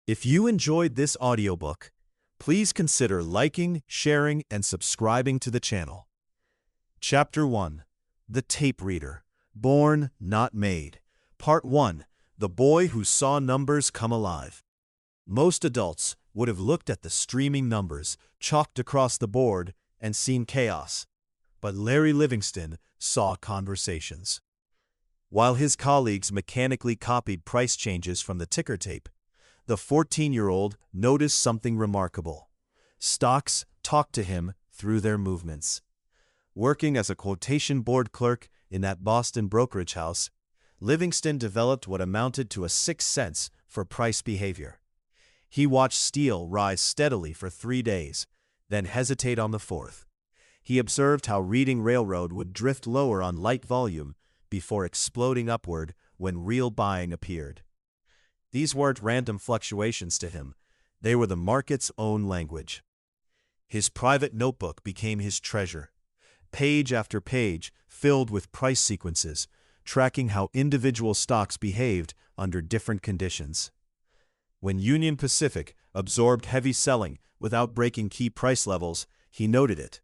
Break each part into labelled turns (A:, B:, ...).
A: If you enjoyed this audiobook, please consider liking, sharing, and subscribing to the channel. Chapter 1. The Tape Reader. Born, Not Made. Part 1. The Boy Who Saw Numbers Come Alive. Most adults would have looked at the streaming numbers chalked across the board and seen chaos. But Larry Livingston saw conversations. While his colleagues mechanically copied price changes from the ticker tape, the 14-year-old noticed something remarkable. Stocks talked to him through their movements. Working as a quotation board clerk in that Boston brokerage house, Livingston developed what amounted to a sixth sense for price behavior. He watched steel rise steadily for 3 days, then hesitate on the fourth. He observed how Reading Railroad would drift lower on light volume before exploding upward when real buying appeared. These weren't random fluctuations to him. They were the market's own language. His private notebook became his treasure, page after page filled with price sequences, tracking how individual stocks behaved under different conditions. When Union Pacific absorbed heavy selling without breaking key price levels, he noted it.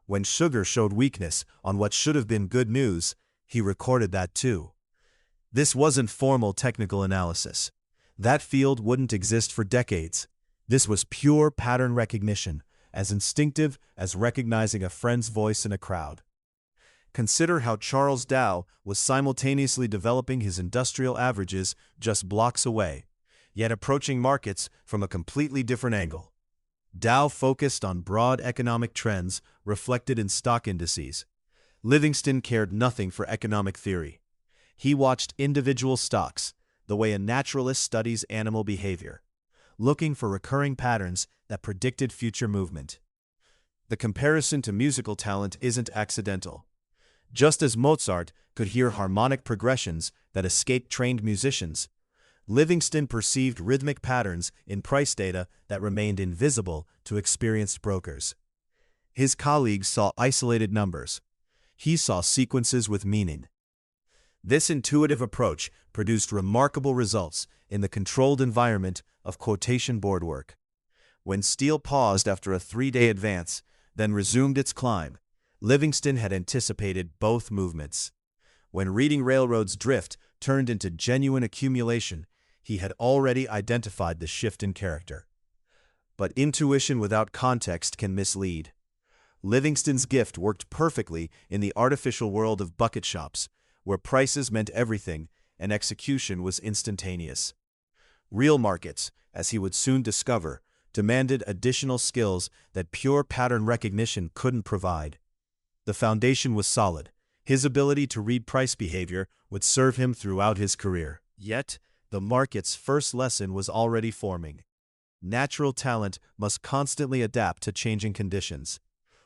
A: When sugar showed weakness on what should have been good news, he recorded that too. This wasn't formal technical analysis. That field wouldn't exist for decades. This was pure pattern recognition, as instinctive as recognizing a friend's voice in a crowd. Consider how Charles Dow was simultaneously developing his industrial averages just blocks away, yet approaching markets from a completely different angle. Dow focused on broad economic trends reflected in stock indices. Livingston cared nothing for economic theory. He watched individual stocks, the way a naturalist studies animal behavior, looking for recurring patterns that predicted future movement. The comparison to musical talent isn't accidental. Just as Mozart could hear harmonic progressions that escaped trained musicians, Livingston perceived rhythmic patterns in price data that remained invisible to experienced brokers. His colleagues saw isolated numbers. He saw sequences with meaning. This intuitive approach produced remarkable results in the controlled environment of quotation board work. When steel paused after a 3-day advance, then resumed its climb, Livingston had anticipated both movements. When Reading Railroad's drift turned into genuine accumulation, he had already identified the shift in character. But intuition without context can mislead. Livingston's gift worked perfectly in the artificial world of bucket shops, where prices meant everything and execution was instantaneous. Real markets, as he would soon discover, demanded additional skills that pure pattern recognition couldn't provide. The foundation was solid. His ability to read price behavior would serve him throughout his career. Yet, the market's first lesson was already forming. Natural talent must constantly adapt to changing conditions,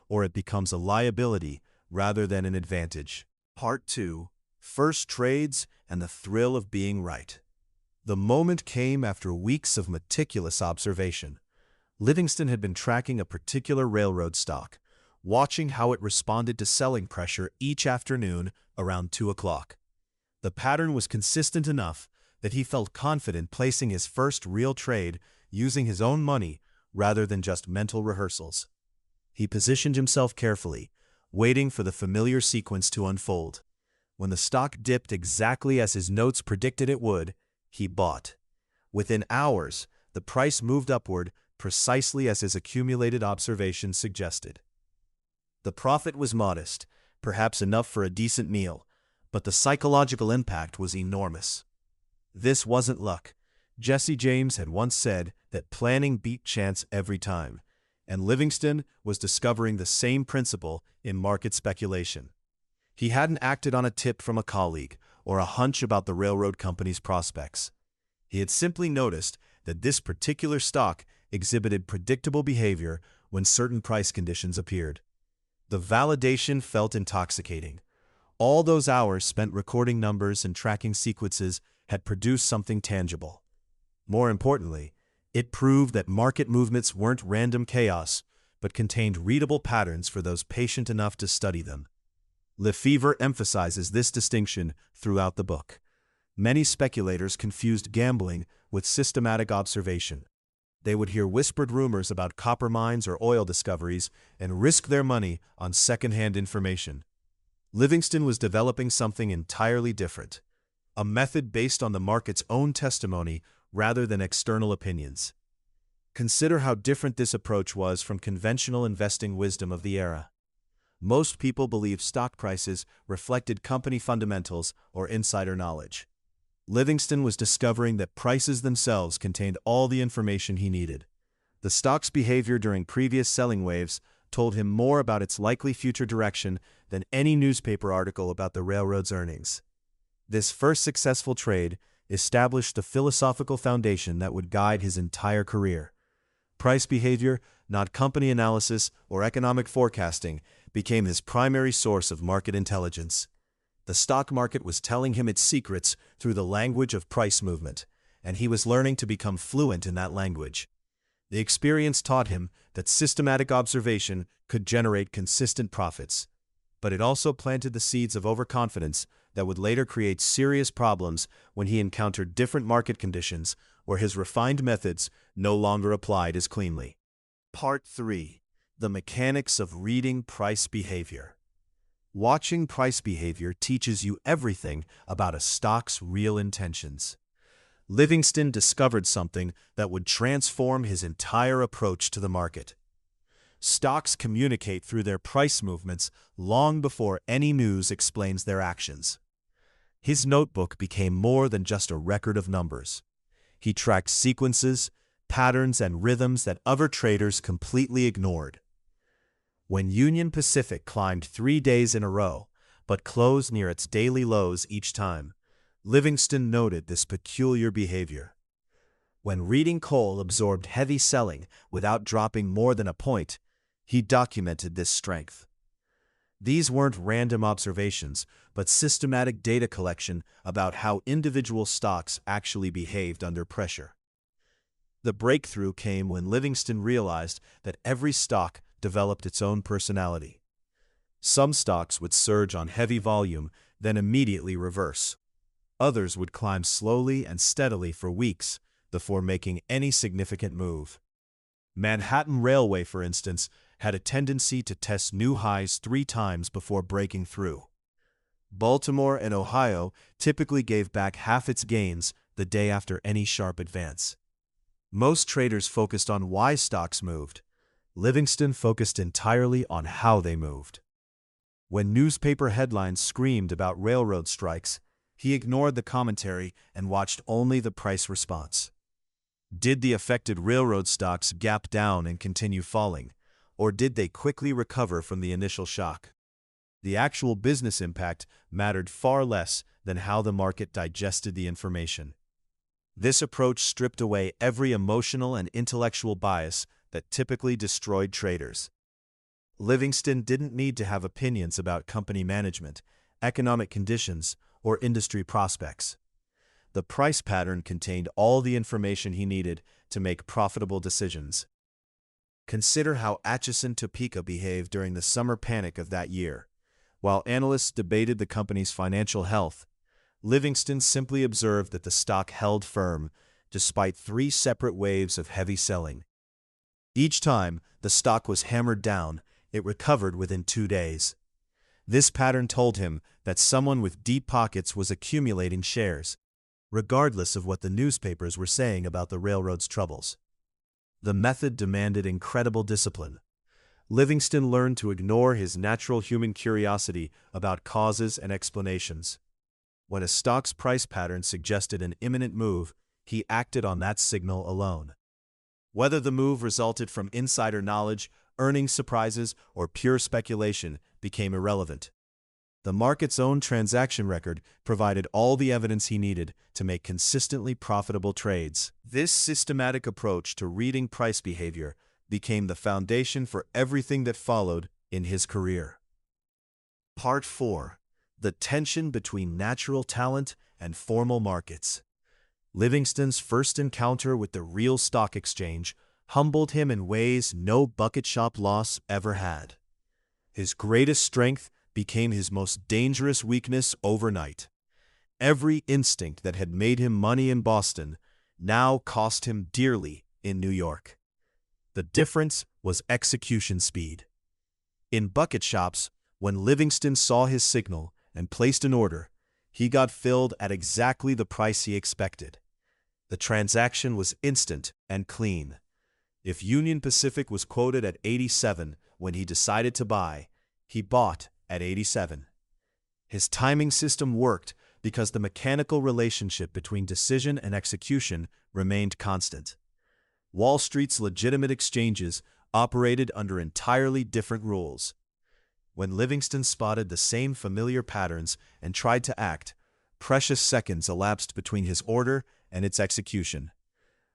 A: or it becomes a liability rather than an advantage. Part 2. First Trades and the Thrill of Being Right. The moment came after weeks of meticulous observation. Livingston had been tracking a particular railroad stock, watching how it responded to selling pressure each afternoon around 2 o'clock. The pattern was consistent enough that he felt confident placing his first real trade using his own money rather than just mental rehearsals. He positioned himself carefully, waiting for the familiar sequence to unfold. When the stock dipped exactly as his notes predicted it would, he bought. Within hours, the price moved upward precisely as his accumulated observations suggested. The profit was modest, perhaps enough for a decent meal, but the psychological impact was enormous. This wasn't luck. Jesse James had once said that planning beat chance every time, and Livingston was discovering the same principle in market speculation. He hadn't acted on a tip from a colleague or a hunch about the railroad company's prospects. He had simply noticed that this particular stock exhibited predictable behavior when certain price conditions appeared. The validation felt intoxicating. All those hours spent recording numbers and tracking sequences had produced something tangible. More importantly, it proved that market movements weren't random chaos, but contained readable patterns for those patient enough to study them. Lefevre emphasizes this distinction throughout the book. Many speculators confused gambling with systematic observation. They would hear whispered rumors about copper mines or oil discoveries and risk their money on second-hand information. Livingston was developing something entirely different, a method based on the market's own testimony rather than external opinions. Consider how different this approach was from conventional investing wisdom of the era. Most people believed stock prices reflected company fundamentals or insider knowledge. Livingston was discovering that prices themselves contained all the information he needed. The stock's behavior during previous selling waves told him more about its likely future direction than any newspaper article about the railroad's earnings. This first successful trade established the philosophical foundation that would guide his entire career. Price behavior, not company analysis or economic forecasting, became his primary source of market intelligence. The stock market was telling him its secrets through the language of price movement, and he was learning to become fluent in that language. The experience taught him that systematic observation could generate consistent profits, but it also planted the seeds of overconfidence that would later create serious problems when he encountered different market conditions where his refined methods no longer applied as cleanly. Part 3. The Mechanics of Reading Price Behavior. Watching price behavior teaches you everything about a stock's real intentions. Livingston discovered something that would transform his entire approach to the market. Stocks communicate through their price movements long before any news explains their actions. His notebook became more than just a record of numbers. He tracked sequences, patterns, and rhythms that other traders completely ignored. When Union Pacific climbed 3 days in a row, but closed near its daily lows each time, Livingston noted this peculiar behavior. When reading coal absorbed heavy selling without dropping more than a point, he documented this strength. These weren't random observations, but systematic data collection about how individual stocks actually behaved under pressure. The breakthrough came when Livingston realized that every stock developed its own personality. Some stocks would surge on heavy volume, then immediately reverse. Others would climb slowly and steadily for weeks before making any significant move. Manhattan Railway, for instance, had a tendency to test new highs 3 times before breaking through. Baltimore and Ohio typically gave back half its gains the day after any sharp advance. Most traders focused on why stocks moved. Livingston focused entirely on how they moved. When newspaper headlines screamed about railroad strikes, he ignored the commentary and watched only the price response. Did the affected railroad stocks gap down and continue falling, or did they quickly recover from the initial shock? The actual business impact mattered far less than how the market digested the information. This approach stripped away every emotional and intellectual bias that typically destroyed traders. Livingston didn't need to have opinions about company management, economic conditions, or industry prospects. The price pattern contained all the information he needed to make profitable decisions. Consider how Atchison Topeka behaved during the summer panic of that year. While analysts debated the company's financial health, Livingston simply observed that the stock held firm despite 3 separate waves of heavy selling. Each time the stock was hammered down, it recovered within 2 days. This pattern told him that someone with deep pockets was accumulating shares, regardless of what the newspapers were saying about the railroad's troubles. The method demanded incredible discipline. Livingston learned to ignore his natural human curiosity about causes and explanations. When a stock's price pattern suggested an imminent move, he acted on that signal alone. Whether the move resulted from insider knowledge, earnings surprises, or pure speculation became irrelevant. The market's own transaction record provided all the evidence he needed to make consistently profitable trades. This systematic approach to reading price behavior became the foundation for everything that followed in his career. Part 4. The Tension Between Natural Talent and Formal Markets. Livingston's first encounter with the real stock exchange humbled him in ways no bucket shop loss ever had. His greatest strength became his most dangerous weakness overnight. Every instinct that had made him money in Boston now cost him dearly in New York. The difference was execution speed. In bucket shops, when Livingston saw his signal and placed an order, he got filled at exactly the price he expected. The transaction was instant and clean. If Union Pacific was quoted at 87 when he decided to buy, he bought at 87. His timing system worked because the mechanical relationship between decision and execution remained constant. Wall Street's legitimate exchanges operated under entirely different rules. When Livingston spotted the same familiar patterns and tried to act, precious seconds elapsed between his order and its execution.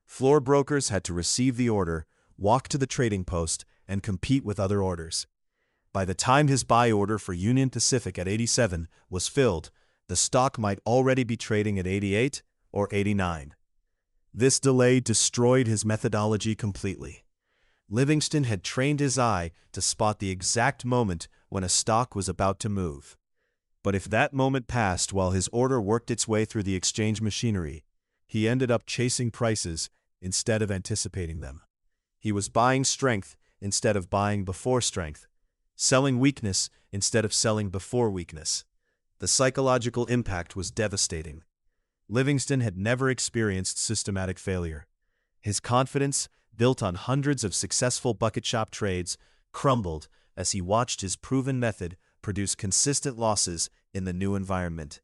A: Floor brokers had to receive the order, walk to the trading post, and compete with other orders. By the time his buy order for Union Pacific at 87 was filled, the stock might already be trading at 88 or 89. This delay destroyed his methodology completely. Livingston had trained his eye to spot the exact moment when a stock was about to move. But if that moment passed while his order worked its way through the exchange machinery, he ended up chasing prices instead of anticipating them. He was buying strength instead of buying before strength, selling weakness instead of selling before weakness. The psychological impact was devastating. Livingston had never experienced systematic failure. His confidence, built on hundreds of successful bucket shop trades, crumbled as he watched his proven method produce consistent losses in the new environment.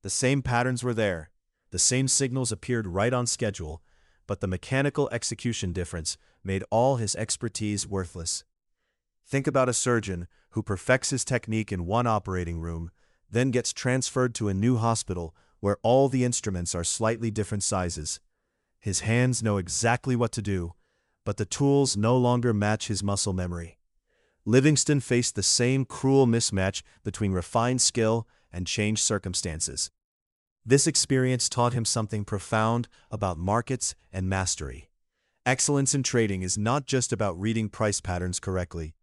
A: The same patterns were there, the same signals appeared right on schedule, but the mechanical execution difference made all his expertise worthless. Think about a surgeon who perfects his technique in one operating room, then gets transferred to a new hospital where all the instruments are slightly different sizes. His hands know exactly what to do, but the tools no longer match his muscle memory. Livingston faced the same cruel mismatch between refined skill and changed circumstances. This experience taught him something profound about markets and mastery. Excellence in trading is not just about reading price patterns correctly.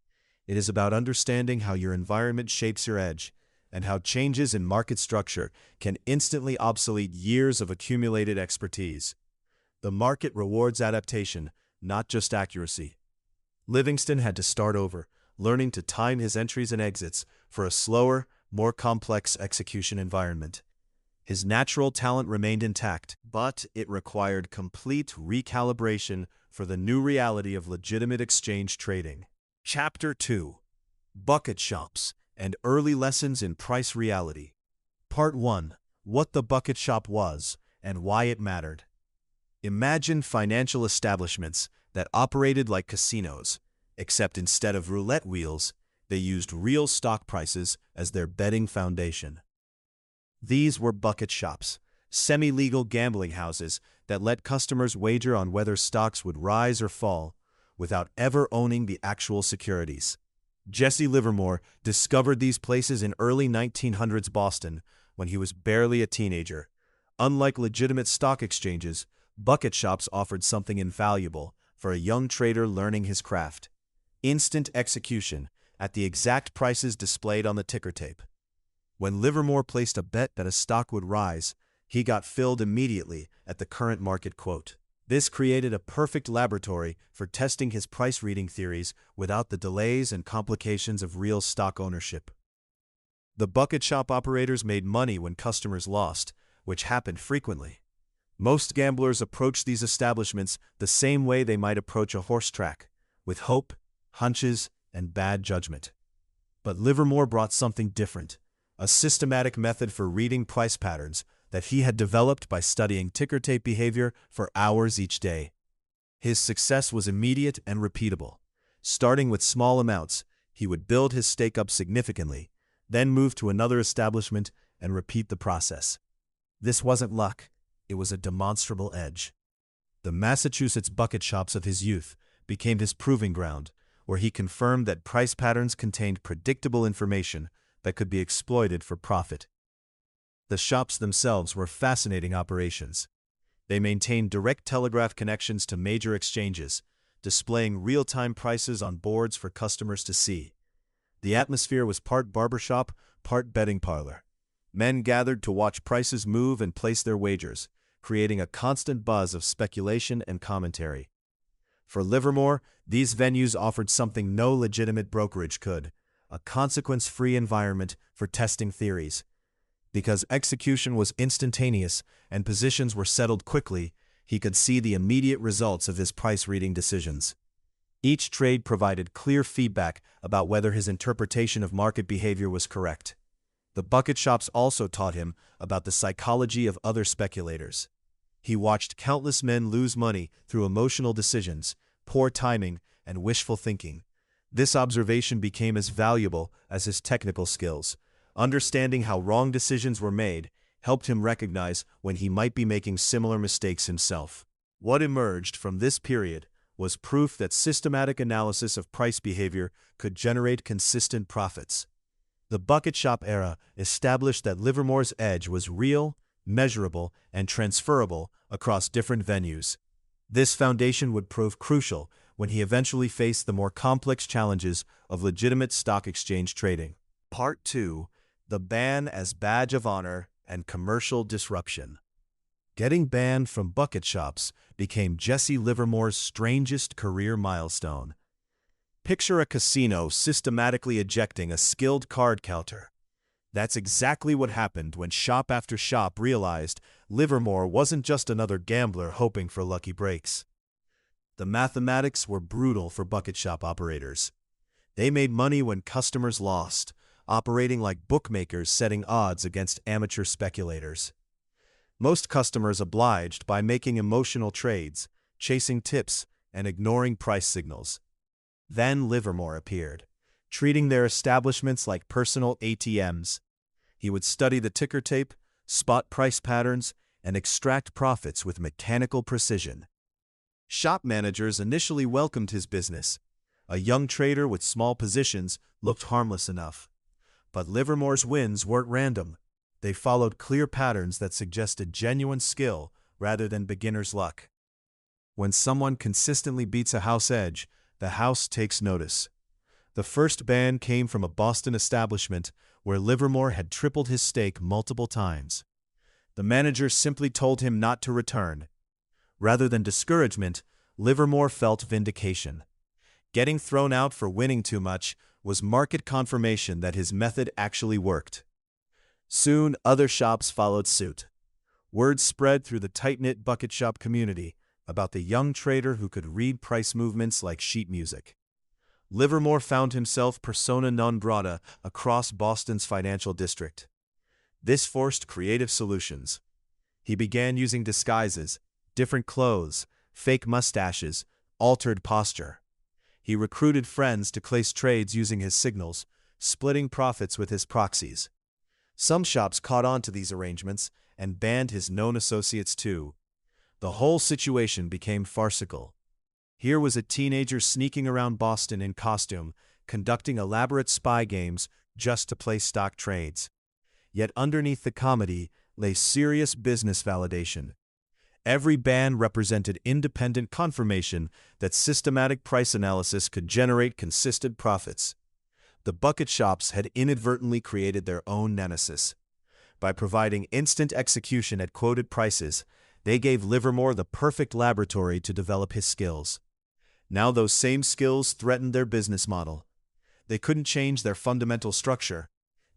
A: It is about understanding how your environment shapes your edge, and how changes in market structure can instantly obsolete years of accumulated expertise. The market rewards adaptation, not just accuracy. Livingston had to start over, learning to time his entries and exits for a slower, more complex execution environment. His natural talent remained intact, but it required complete recalibration for the new reality of legitimate exchange trading. Chapter 2: Bucket Shops and Early Lessons in Price Reality. Part 1: What the bucket shop was and why it mattered. Imagine financial establishments that operated like casinos, except instead of roulette wheels, they used real stock prices as their betting foundation. These were bucket shops, semi-legal gambling houses that let customers wager on whether stocks would rise or fall, without ever owning the actual securities. Jesse Livermore discovered these places in early 1900s Boston when he was barely a teenager. Unlike legitimate stock exchanges, bucket shops offered something invaluable for a young trader learning his craft: instant execution at the exact prices displayed on the ticker tape. When Livermore placed a bet that a stock would rise, he got filled immediately at the current market quote. This created a perfect laboratory for testing his price-reading theories without the delays and complications of real stock ownership. The bucket shop operators made money when customers lost, which happened frequently. Most gamblers approached these establishments the same way they might approach a horse track, with hope, hunches, and bad judgment. But Livermore brought something different: a systematic method for reading price patterns that he had developed by studying ticker tape behavior for hours each day. His success was immediate and repeatable. Starting with small amounts, he would build his stake up significantly, then move to another establishment and repeat the process. This wasn't luck, it was a demonstrable edge. The Massachusetts bucket shops of his youth became his proving ground, where he confirmed that price patterns contained predictable information that could be exploited for profit. The shops themselves were fascinating operations. They maintained direct telegraph connections to major exchanges, displaying real-time prices on boards for customers to see. The atmosphere was part barbershop, part betting parlor. Men gathered to watch prices move and place their wagers, creating a constant buzz of speculation and commentary. For Livermore, these venues offered something no legitimate brokerage could: a consequence-free environment for testing theories. Because execution was instantaneous and positions were settled quickly, he could see the immediate results of his price-reading decisions. Each trade provided clear feedback about whether his interpretation of market behavior was correct. The bucket shops also taught him about the psychology of other speculators. He watched countless men lose money through emotional decisions, poor timing, and wishful thinking. This observation became as valuable as his technical skills. Understanding how wrong decisions were made helped him recognize when he might be making similar mistakes himself. What emerged from this period was proof that systematic analysis of price behavior could generate consistent profits. The bucket shop era established that Livermore's edge was real, measurable, and transferable across different venues. This foundation would prove crucial when he eventually faced the more complex challenges of legitimate stock exchange trading. Part 2: The Ban as Badge of Honor and Commercial Disruption. Getting banned from bucket shops became Jesse Livermore's strangest career milestone. Picture a casino systematically ejecting a skilled card counter. That's exactly what happened when shop after shop realized Livermore wasn't just another gambler hoping for lucky breaks. The mathematics were brutal for bucket shop operators. They made money when customers lost, operating like bookmakers setting odds against amateur speculators. Most customers obliged by making emotional trades, chasing tips, and ignoring price signals. Then Livermore appeared, treating their establishments like personal ATMs. He would study the ticker tape, spot price patterns, and extract profits with mechanical precision. Shop managers initially welcomed his business. A young trader with small positions looked harmless enough. But Livermore's wins weren't random. They followed clear patterns that suggested genuine skill rather than beginner's luck. When someone consistently beats a house edge, the house takes notice. The first ban came from a Boston establishment where Livermore had tripled his stake multiple times. The manager simply told him not to return. Rather than discouragement, Livermore felt vindication. Getting thrown out for winning too much was market confirmation that his method actually worked. Soon, other shops followed suit. Word spread through the tight-knit bucket shop community about the young trader who could read price movements like sheet music. Livermore found himself persona non grata across Boston's financial district. This forced creative solutions. He began using disguises, different clothes, fake mustaches, altered posture. He recruited friends to place trades using his signals, splitting profits with his proxies. Some shops caught on to these arrangements and banned his known associates too. The whole situation became farcical. Here was a teenager sneaking around Boston in costume, conducting elaborate spy games just to play stock trades. Yet underneath the comedy lay serious business validation. Every ban represented independent confirmation that systematic price analysis could generate consistent profits. The bucket shops had inadvertently created their own nemesis. By providing instant execution at quoted prices, they gave Livermore the perfect laboratory to develop his skills. Now those same skills threatened their business model. They couldn't change their fundamental structure.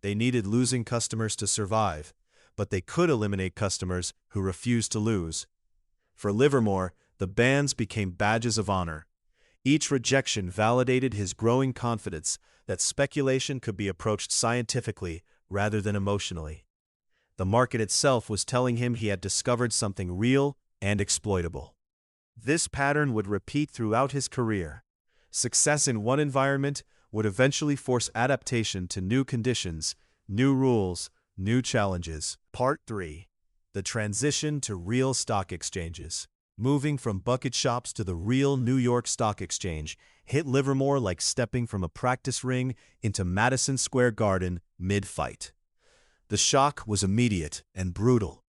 A: They needed losing customers to survive, but they could eliminate customers who refused to lose. For Livermore, the bans became badges of honor. Each rejection validated his growing confidence that speculation could be approached scientifically rather than emotionally. The market itself was telling him he had discovered something real and exploitable. This pattern would repeat throughout his career. Success in one environment would eventually force adaptation to new conditions, new rules, new challenges. Part 3: The Transition to Real Stock Exchanges. Moving from bucket shops to the real New York Stock Exchange hit Livermore like stepping from a practice ring into Madison Square Garden mid-fight. The shock was immediate and brutal.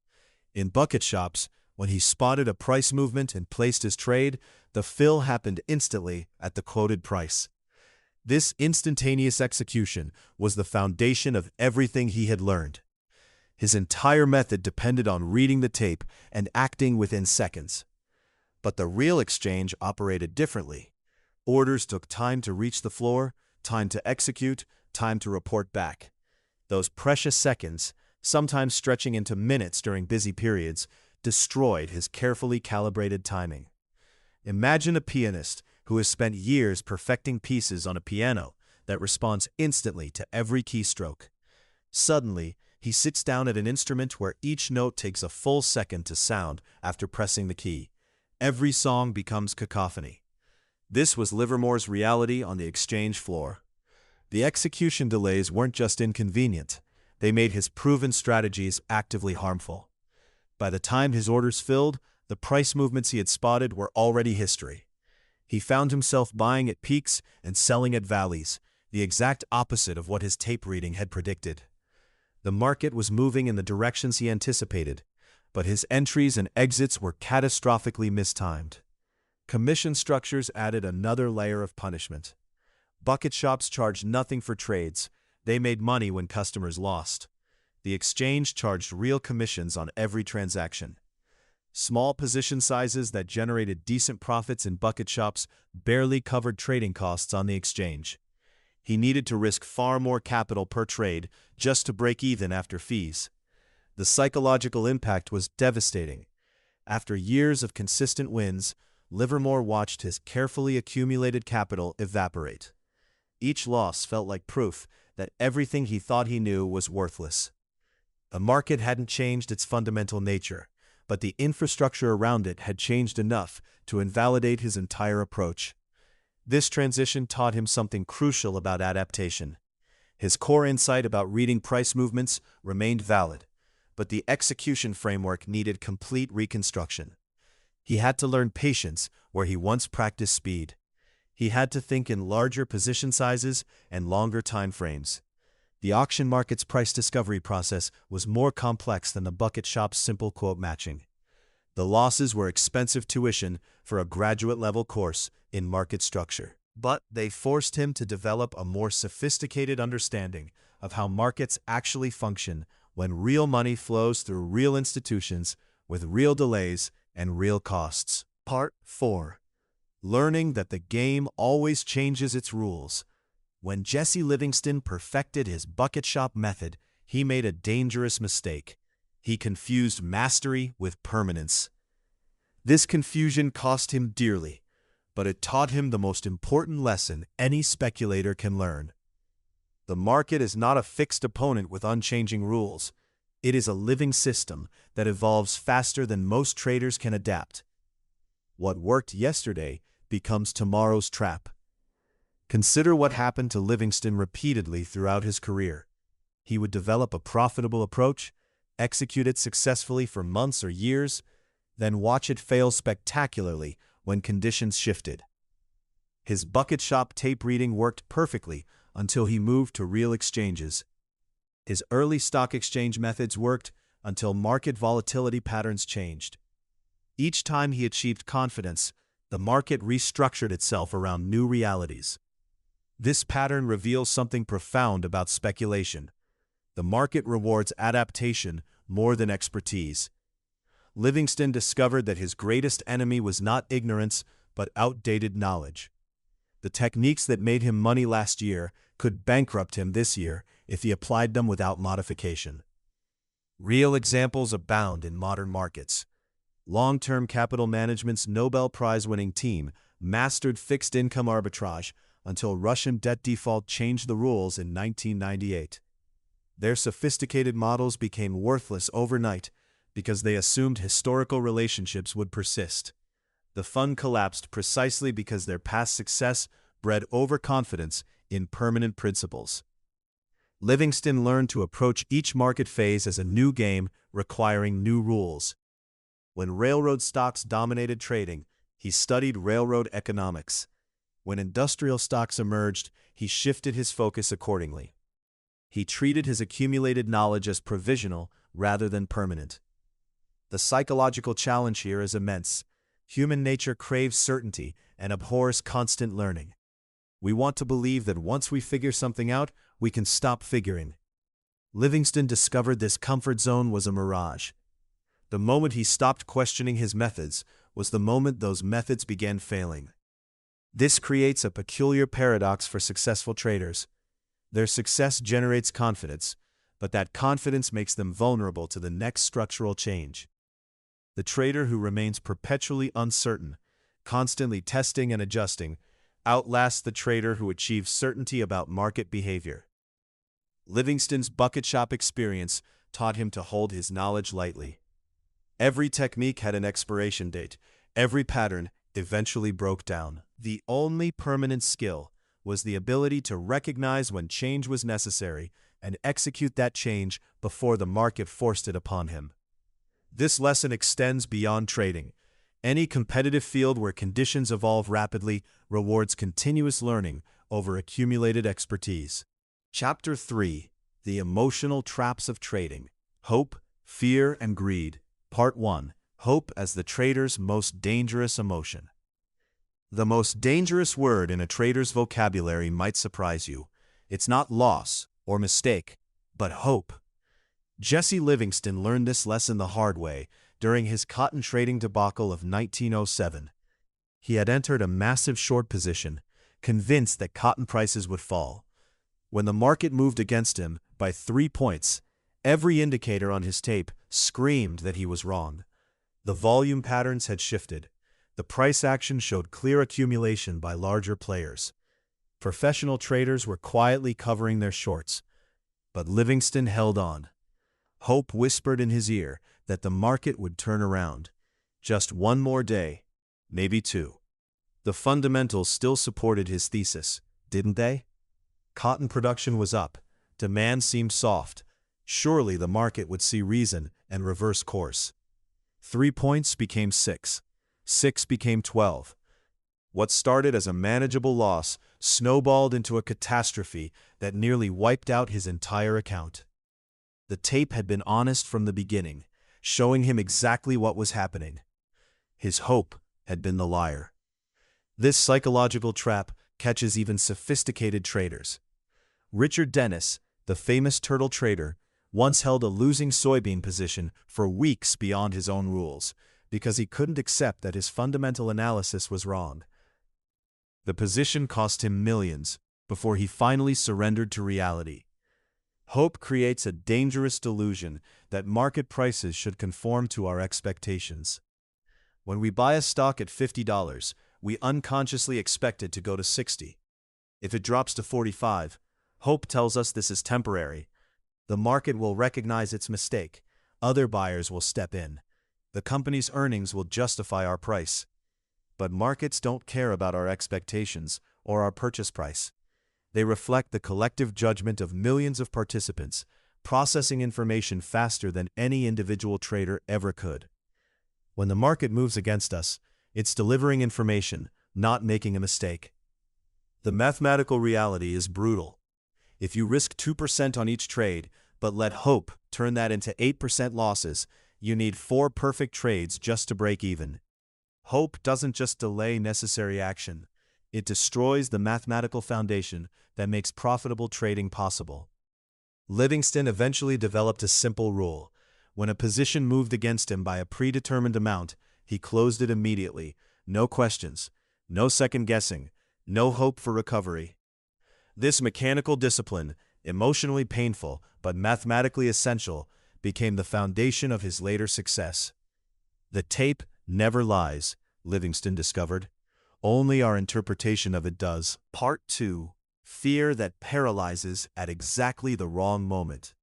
A: In bucket shops, when he spotted a price movement and placed his trade, the fill happened instantly at the quoted price. This instantaneous execution was the foundation of everything he had learned. His entire method depended on reading the tape and acting within seconds. But the real exchange operated differently. Orders took time to reach the floor, time to execute, time to report back. Those precious seconds, sometimes stretching into minutes during busy periods, destroyed his carefully calibrated timing. Imagine a pianist who has spent years perfecting pieces on a piano that responds instantly to every keystroke. Suddenly, he sits down at an instrument where each note takes a full second to sound after pressing the key. Every song becomes cacophony. This was Livermore's reality on the exchange floor. The execution delays weren't just inconvenient, they made his proven strategies actively harmful. By the time his orders filled, the price movements he had spotted were already history. He found himself buying at peaks and selling at valleys, the exact opposite of what his tape reading had predicted. The market was moving in the directions he anticipated, but his entries and exits were catastrophically mistimed. Commission structures added another layer of punishment. Bucket shops charged nothing for trades. They made money when customers lost. The exchange charged real commissions on every transaction. Small position sizes that generated decent profits in bucket shops barely covered trading costs on the exchange. He needed to risk far more capital per trade just to break even after fees. The psychological impact was devastating. After years of consistent wins, Livermore watched his carefully accumulated capital evaporate. Each loss felt like proof that everything he thought he knew was worthless. The market hadn't changed its fundamental nature, but the infrastructure around it had changed enough to invalidate his entire approach. This transition taught him something crucial about adaptation. His core insight about reading price movements remained valid, but the execution framework needed complete reconstruction. He had to learn patience where he once practiced speed. He had to think in larger position sizes and longer time frames. The auction market's price discovery process was more complex than the bucket shop's simple quote matching. The losses were expensive tuition for a graduate-level course in market structure. But they forced him to develop a more sophisticated understanding of how markets actually function when real money flows through real institutions with real delays and real costs. Part 4. Learning that the game always changes its rules. When Jesse Livingston perfected his bucket shop method, he made a dangerous mistake. He confused mastery with permanence. This confusion cost him dearly, but it taught him the most important lesson any speculator can learn. The market is not a fixed opponent with unchanging rules. It is a living system that evolves faster than most traders can adapt. What worked yesterday becomes tomorrow's trap. Consider what happened to Livingston repeatedly throughout his career. He would develop a profitable approach, execute it successfully for months or years, then watch it fail spectacularly when conditions shifted. His bucket shop tape reading worked perfectly until he moved to real exchanges. His early stock exchange methods worked until market volatility patterns changed. Each time he achieved confidence, the market restructured itself around new realities. This pattern reveals something profound about speculation. The market rewards adaptation more than expertise. Livingston discovered that his greatest enemy was not ignorance, but outdated knowledge. The techniques that made him money last year could bankrupt him this year if he applied them without modification. Real examples abound in modern markets. Long-term capital management's Nobel Prize-winning team mastered fixed income arbitrage until Russian debt default changed the rules in 1998. Their sophisticated models became worthless overnight because they assumed historical relationships would persist. The fund collapsed precisely because their past success bred overconfidence in permanent principles. Livingston learned to approach each market phase as a new game requiring new rules. When railroad stocks dominated trading, he studied railroad economics. When industrial stocks emerged, he shifted his focus accordingly. He treated his accumulated knowledge as provisional rather than permanent. The psychological challenge here is immense. Human nature craves certainty and abhors constant learning. We want to believe that once we figure something out, we can stop figuring. Livingston discovered this comfort zone was a mirage. The moment he stopped questioning his methods was the moment those methods began failing. This creates a peculiar paradox for successful traders. Their success generates confidence, but that confidence makes them vulnerable to the next structural change. The trader who remains perpetually uncertain, constantly testing and adjusting, outlasts the trader who achieves certainty about market behavior. Livingston's bucket shop experience taught him to hold his knowledge lightly. Every technique had an expiration date. Every pattern eventually broke down. The only permanent skill was the ability to recognize when change was necessary and execute that change before the market forced it upon him. This lesson extends beyond trading. Any competitive field where conditions evolve rapidly rewards continuous learning over accumulated expertise. Chapter 3: The Emotional Traps of Trading. Hope, Fear, and Greed. Part 1. Hope as the trader's most dangerous emotion. The most dangerous word in a trader's vocabulary might surprise you. It's not loss or mistake, but hope. Jesse Livingston learned this lesson the hard way during his cotton trading debacle of 1907. He had entered a massive short position, convinced that cotton prices would fall. When the market moved against him by 3 points, every indicator on his tape screamed that he was wrong. The volume patterns had shifted. The price action showed clear accumulation by larger players. Professional traders were quietly covering their shorts. But Livingston held on. Hope whispered in his ear that the market would turn around. Just one more day, maybe two. The fundamentals still supported his thesis, didn't they? Cotton production was up. Demand seemed soft. Surely the market would see reason and reverse course. 3 points became 6. 6 became 12. What started as a manageable loss snowballed into a catastrophe that nearly wiped out his entire account. The tape had been honest from the beginning, showing him exactly what was happening. His hope had been the liar. This psychological trap catches even sophisticated traders. Richard Dennis, the famous turtle trader, once held a losing soybean position for weeks beyond his own rules because he couldn't accept that his fundamental analysis was wrong. The position cost him millions before he finally surrendered to reality. Hope creates a dangerous delusion that market prices should conform to our expectations. When we buy a stock at $50, we unconsciously expect it to go to $60. If it drops to $45, hope tells us this is temporary. The market will recognize its mistake. Other buyers will step in. The company's earnings will justify our price. But markets don't care about our expectations or our purchase price. They reflect the collective judgment of millions of participants, processing information faster than any individual trader ever could. When the market moves against us, it's delivering information, not making a mistake. The mathematical reality is brutal. If you risk 2% on each trade, but let hope turn that into 8% losses, you need 4 perfect trades just to break even. Hope doesn't just delay necessary action. It destroys the mathematical foundation that makes profitable trading possible. Livingston eventually developed a simple rule. When a position moved against him by a predetermined amount, he closed it immediately. No questions, no second guessing, no hope for recovery. This mechanical discipline, emotionally painful but mathematically essential, became the foundation of his later success. The tape never lies, Livingston discovered. Only our interpretation of it does. Part 2. Fear that paralyzes at exactly the wrong moment.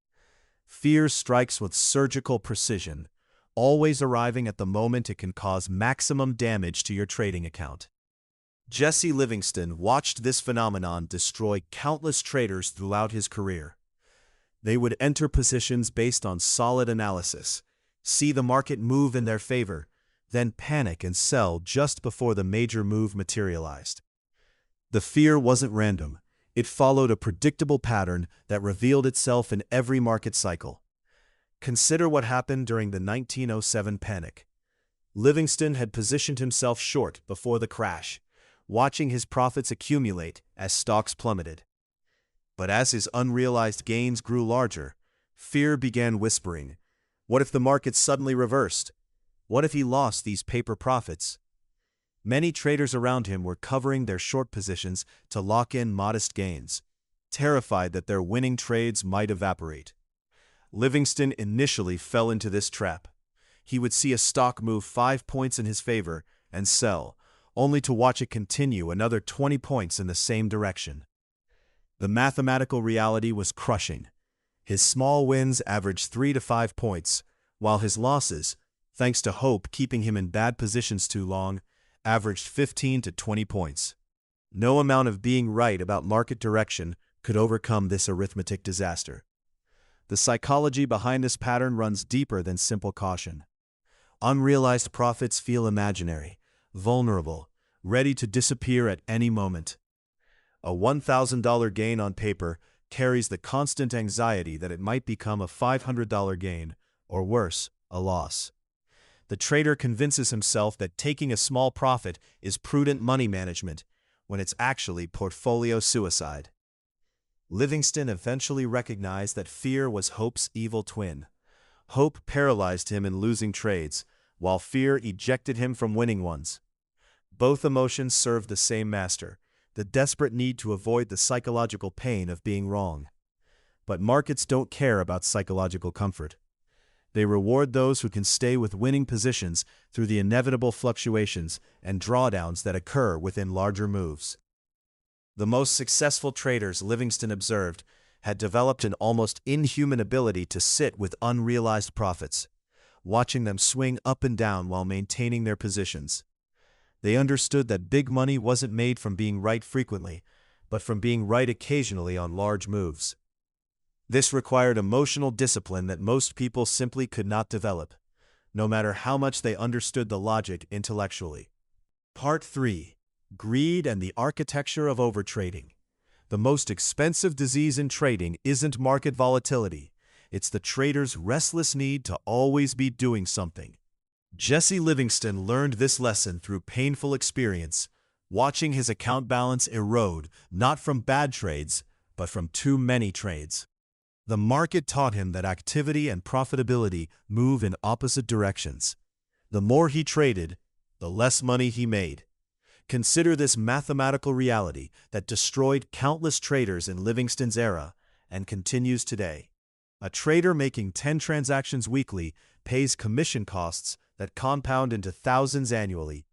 A: Fear strikes with surgical precision, always arriving at the moment it can cause maximum damage to your trading account. Jesse Livingston watched this phenomenon destroy countless traders throughout his career. They would enter positions based on solid analysis, see the market move in their favor, then panic and sell just before the major move materialized. The fear wasn't random. It followed a predictable pattern that revealed itself in every market cycle. Consider what happened during the 1907 panic. Livingston had positioned himself short before the crash, watching his profits accumulate as stocks plummeted. But as his unrealized gains grew larger, Fear began whispering. What if the market suddenly reversed? What if he lost these paper profits? Many traders around him were covering their short positions to lock in modest gains, terrified that their winning trades might evaporate. Livingston initially fell into this trap. He would see a stock move 5 points in his favor and sell, only to watch it continue another 20 points in the same direction. The mathematical reality was crushing. His small wins averaged 3 to 5 points, while his losses, thanks to hope keeping him in bad positions too long, averaged 15 to 20 points. No amount of being right about market direction could overcome this arithmetic disaster. The psychology behind this pattern runs deeper than simple caution. Unrealized profits feel imaginary, vulnerable, ready to disappear at any moment. A $1,000 gain on paper carries the constant anxiety that it might become a $500 gain, or worse, a loss. The trader convinces himself that taking a small profit is prudent money management, when it's actually portfolio suicide. Livingston eventually recognized that fear was hope's evil twin. Hope paralyzed him in losing trades, while fear ejected him from winning ones. Both emotions served the same master, the desperate need to avoid the psychological pain of being wrong. But markets don't care about psychological comfort. They reward those who can stay with winning positions through the inevitable fluctuations and drawdowns that occur within larger moves. The most successful traders Livingston observed had developed an almost inhuman ability to sit with unrealized profits, watching them swing up and down while maintaining their positions. They understood that big money wasn't made from being right frequently, but from being right occasionally on large moves. This required emotional discipline that most people simply could not develop, no matter how much they understood the logic intellectually. Part 3. Greed and the Architecture of Overtrading. The most expensive disease in trading isn't market volatility. It's the trader's restless need to always be doing something. Jesse Livingston learned this lesson through painful experience, watching his account balance erode not from bad trades, but from too many trades. The market taught him that activity and profitability move in opposite directions. The more he traded, the less money he made. Consider this mathematical reality that destroyed countless traders in Livingston's era and continues today. A trader making 10 transactions weekly pays commission costs that compound into thousands annually.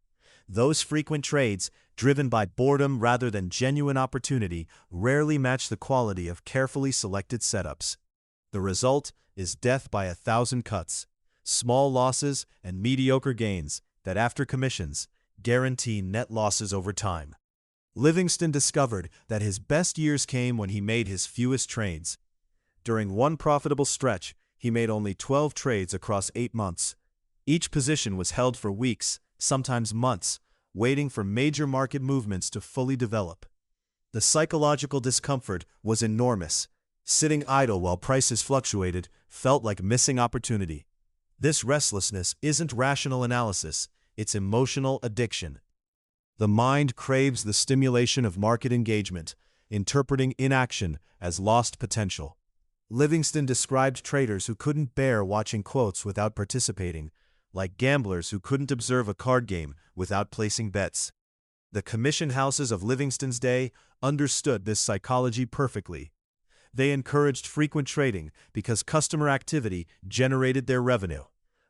A: Those frequent trades, driven by boredom rather than genuine opportunity, rarely match the quality of carefully selected setups. The result is death by 1,000 cuts, small losses and mediocre gains that, after commissions, guarantee net losses over time. Livingston discovered that his best years came when he made his fewest trades. During one profitable stretch, he made only 12 trades across 8 months. Each position was held for weeks, sometimes months, waiting for major market movements to fully develop. The psychological discomfort was enormous. Sitting idle while prices fluctuated felt like missing opportunity. This restlessness isn't rational analysis, it's emotional addiction. The mind craves the stimulation of market engagement, interpreting inaction as lost potential. Livingston described traders who couldn't bear watching quotes without participating, like gamblers who couldn't observe a card game without placing bets. The commission houses of Livingston's day understood this psychology perfectly. They encouraged frequent trading because customer activity generated their revenue.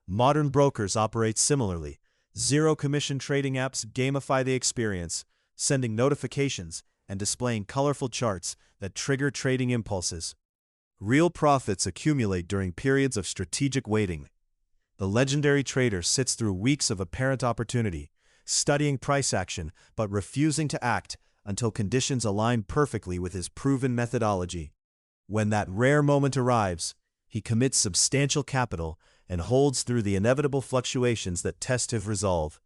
A: Modern brokers operate similarly. Zero-commission trading apps gamify the experience, sending notifications and displaying colorful charts that trigger trading impulses. Real profits accumulate during periods of strategic waiting. The legendary trader sits through weeks of apparent opportunity, studying price action but refusing to act until conditions align perfectly with his proven methodology. When that rare moment arrives, he commits substantial capital and holds through the inevitable fluctuations that test his resolve.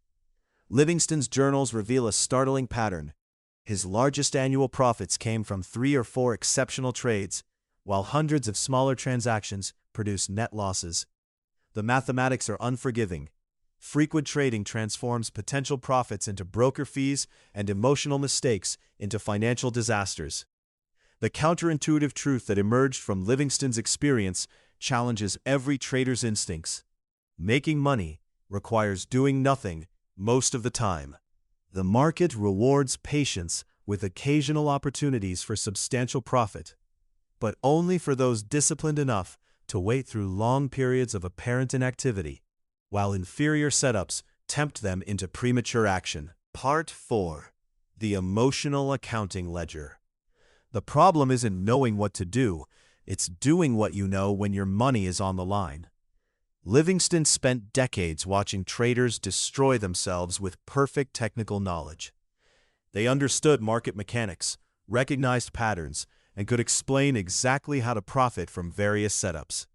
A: Livingston's journals reveal a startling pattern. His largest annual profits came from 3 or 4 exceptional trades, while hundreds of smaller transactions produced net losses. The mathematics are unforgiving. Frequent trading transforms potential profits into broker fees and emotional mistakes into financial disasters. The counterintuitive truth that emerged from Livingston's experience challenges every trader's instincts. Making money requires doing nothing most of the time. The market rewards patience with occasional opportunities for substantial profit, but only for those disciplined enough to wait through long periods of apparent inactivity, while inferior setups tempt them into premature action. Part 4. The Emotional Accounting Ledger. The problem isn't knowing what to do, it's doing what you know when your money is on the line. Livingston spent decades watching traders destroy themselves with perfect technical knowledge. They understood market mechanics, recognized patterns, and could explain exactly how to profit from various setups.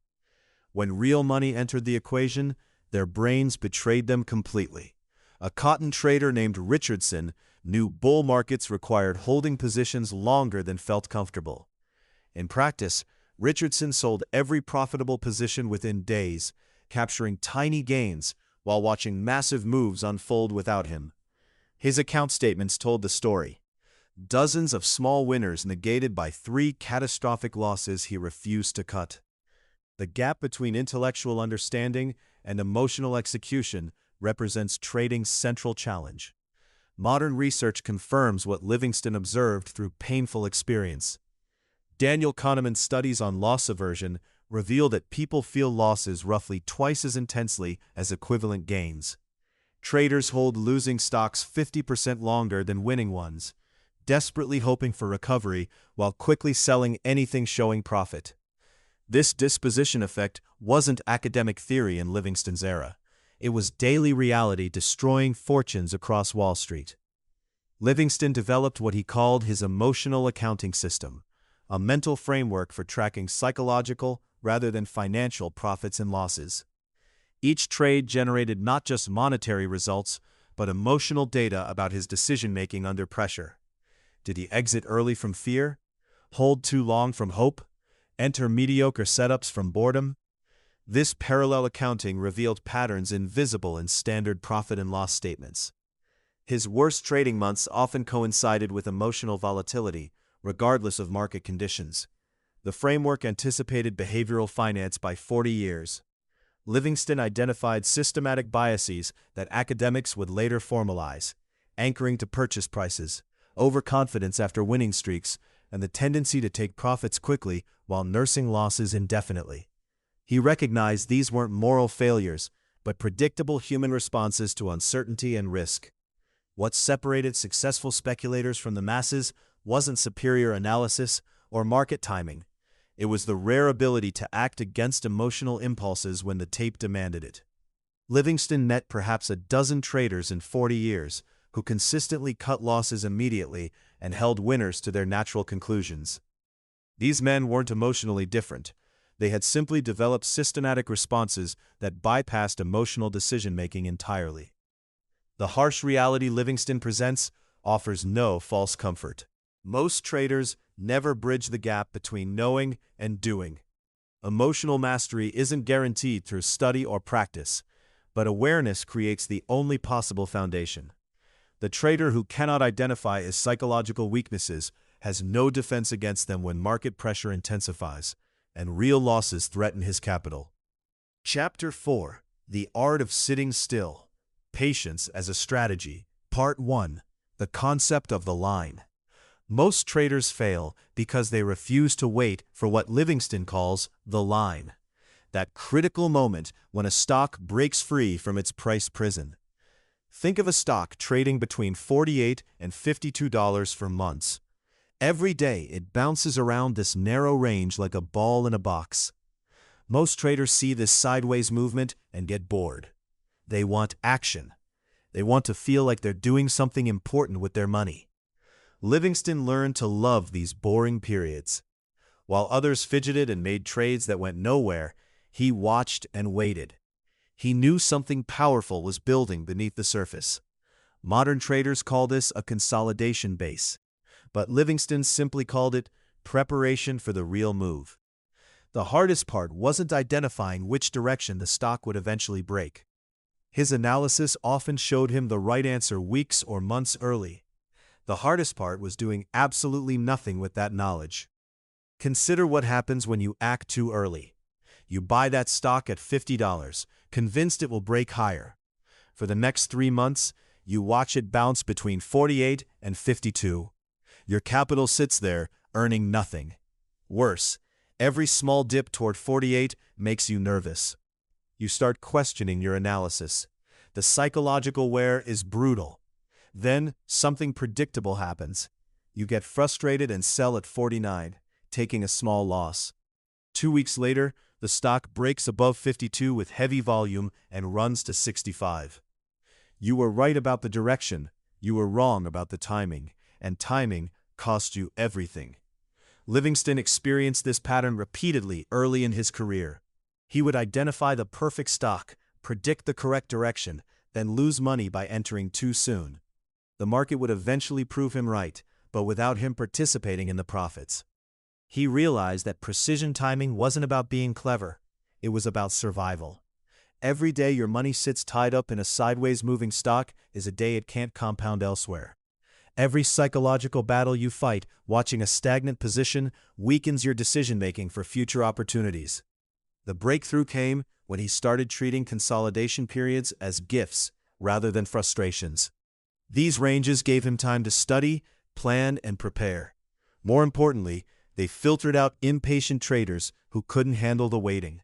A: When real money entered the equation, their brains betrayed them completely. A cotton trader named Richardson knew bull markets required holding positions longer than felt comfortable. In practice, Richardson sold every profitable position within days, capturing tiny gains while watching massive moves unfold without him. His account statements told the story. Dozens of small winners negated by 3 catastrophic losses he refused to cut. The gap between intellectual understanding and emotional execution represents trading's central challenge. Modern research confirms what Livingston observed through painful experience. Daniel Kahneman's studies on loss aversion reveal that people feel losses roughly twice as intensely as equivalent gains. Traders hold losing stocks 50% longer than winning ones, desperately hoping for recovery while quickly selling anything showing profit. This disposition effect wasn't academic theory in Livingston's era. It was daily reality destroying fortunes across Wall Street. Livingston developed what he called his emotional accounting system, a mental framework for tracking psychological rather than financial profits and losses. Each trade generated not just monetary results, but emotional data about his decision-making under pressure. Did he exit early from fear? Hold too long from hope? Enter mediocre setups from boredom? This parallel accounting revealed patterns invisible in standard profit and loss statements. His worst trading months often coincided with emotional volatility, regardless of market conditions. The framework anticipated behavioral finance by 40 years. Livingston identified systematic biases that academics would later formalize: anchoring to purchase prices, overconfidence after winning streaks, and the tendency to take profits quickly while nursing losses indefinitely. He recognized these weren't moral failures, but predictable human responses to uncertainty and risk. What separated successful speculators from the masses wasn't superior analysis or market timing. It was the rare ability to act against emotional impulses when the tape demanded it. Livingston met perhaps a dozen traders in 40 years who consistently cut losses immediately and held winners to their natural conclusions. These men weren't emotionally different. They had simply developed systematic responses that bypassed emotional decision-making entirely. The harsh reality Livingston presents offers no false comfort. Most traders never bridge the gap between knowing and doing. Emotional mastery isn't guaranteed through study or practice, but awareness creates the only possible foundation. The trader who cannot identify his psychological weaknesses has no defense against them when market pressure intensifies and real losses threaten his capital. Chapter 4. The Art of Sitting Still. Patience as a Strategy. Part 1. The Concept of the Line. Most traders fail because they refuse to wait for what Livingston calls the line, that critical moment when a stock breaks free from its price prison. Think of a stock trading between $48 and $52 for months. Every day it bounces around this narrow range like a ball in a box. Most traders see this sideways movement and get bored. They want action. They want to feel like they're doing something important with their money. Livingston learned to love these boring periods. While others fidgeted and made trades that went nowhere, he watched and waited. He knew something powerful was building beneath the surface. Modern traders call this a consolidation base, but Livingston simply called it preparation for the real move. The hardest part wasn't identifying which direction the stock would eventually break. His analysis often showed him the right answer weeks or months early. The hardest part was doing absolutely nothing with that knowledge. Consider what happens when you act too early. You buy that stock at $50, convinced it will break higher. For the next 3 months, you watch it bounce between 48 and 52. Your capital sits there, earning nothing. Worse, every small dip toward 48 makes you nervous. You start questioning your analysis. The psychological wear is brutal. Then, something predictable happens. You get frustrated and sell at 49, taking a small loss. 2 weeks later, the stock breaks above 52 with heavy volume and runs to 65. You were right about the direction, you were wrong about the timing, and timing cost you everything. Livingston experienced this pattern repeatedly early in his career. He would identify the perfect stock, predict the correct direction, then lose money by entering too soon. The market would eventually prove him right, but without him participating in the profits. He realized that precision timing wasn't about being clever, it was about survival. Every day your money sits tied up in a sideways moving stock is a day it can't compound elsewhere. Every psychological battle you fight watching a stagnant position weakens your decision-making for future opportunities. The breakthrough came when he started treating consolidation periods as gifts rather than frustrations. These ranges gave him time to study, plan, and prepare. More importantly, they filtered out impatient traders who couldn't handle the waiting.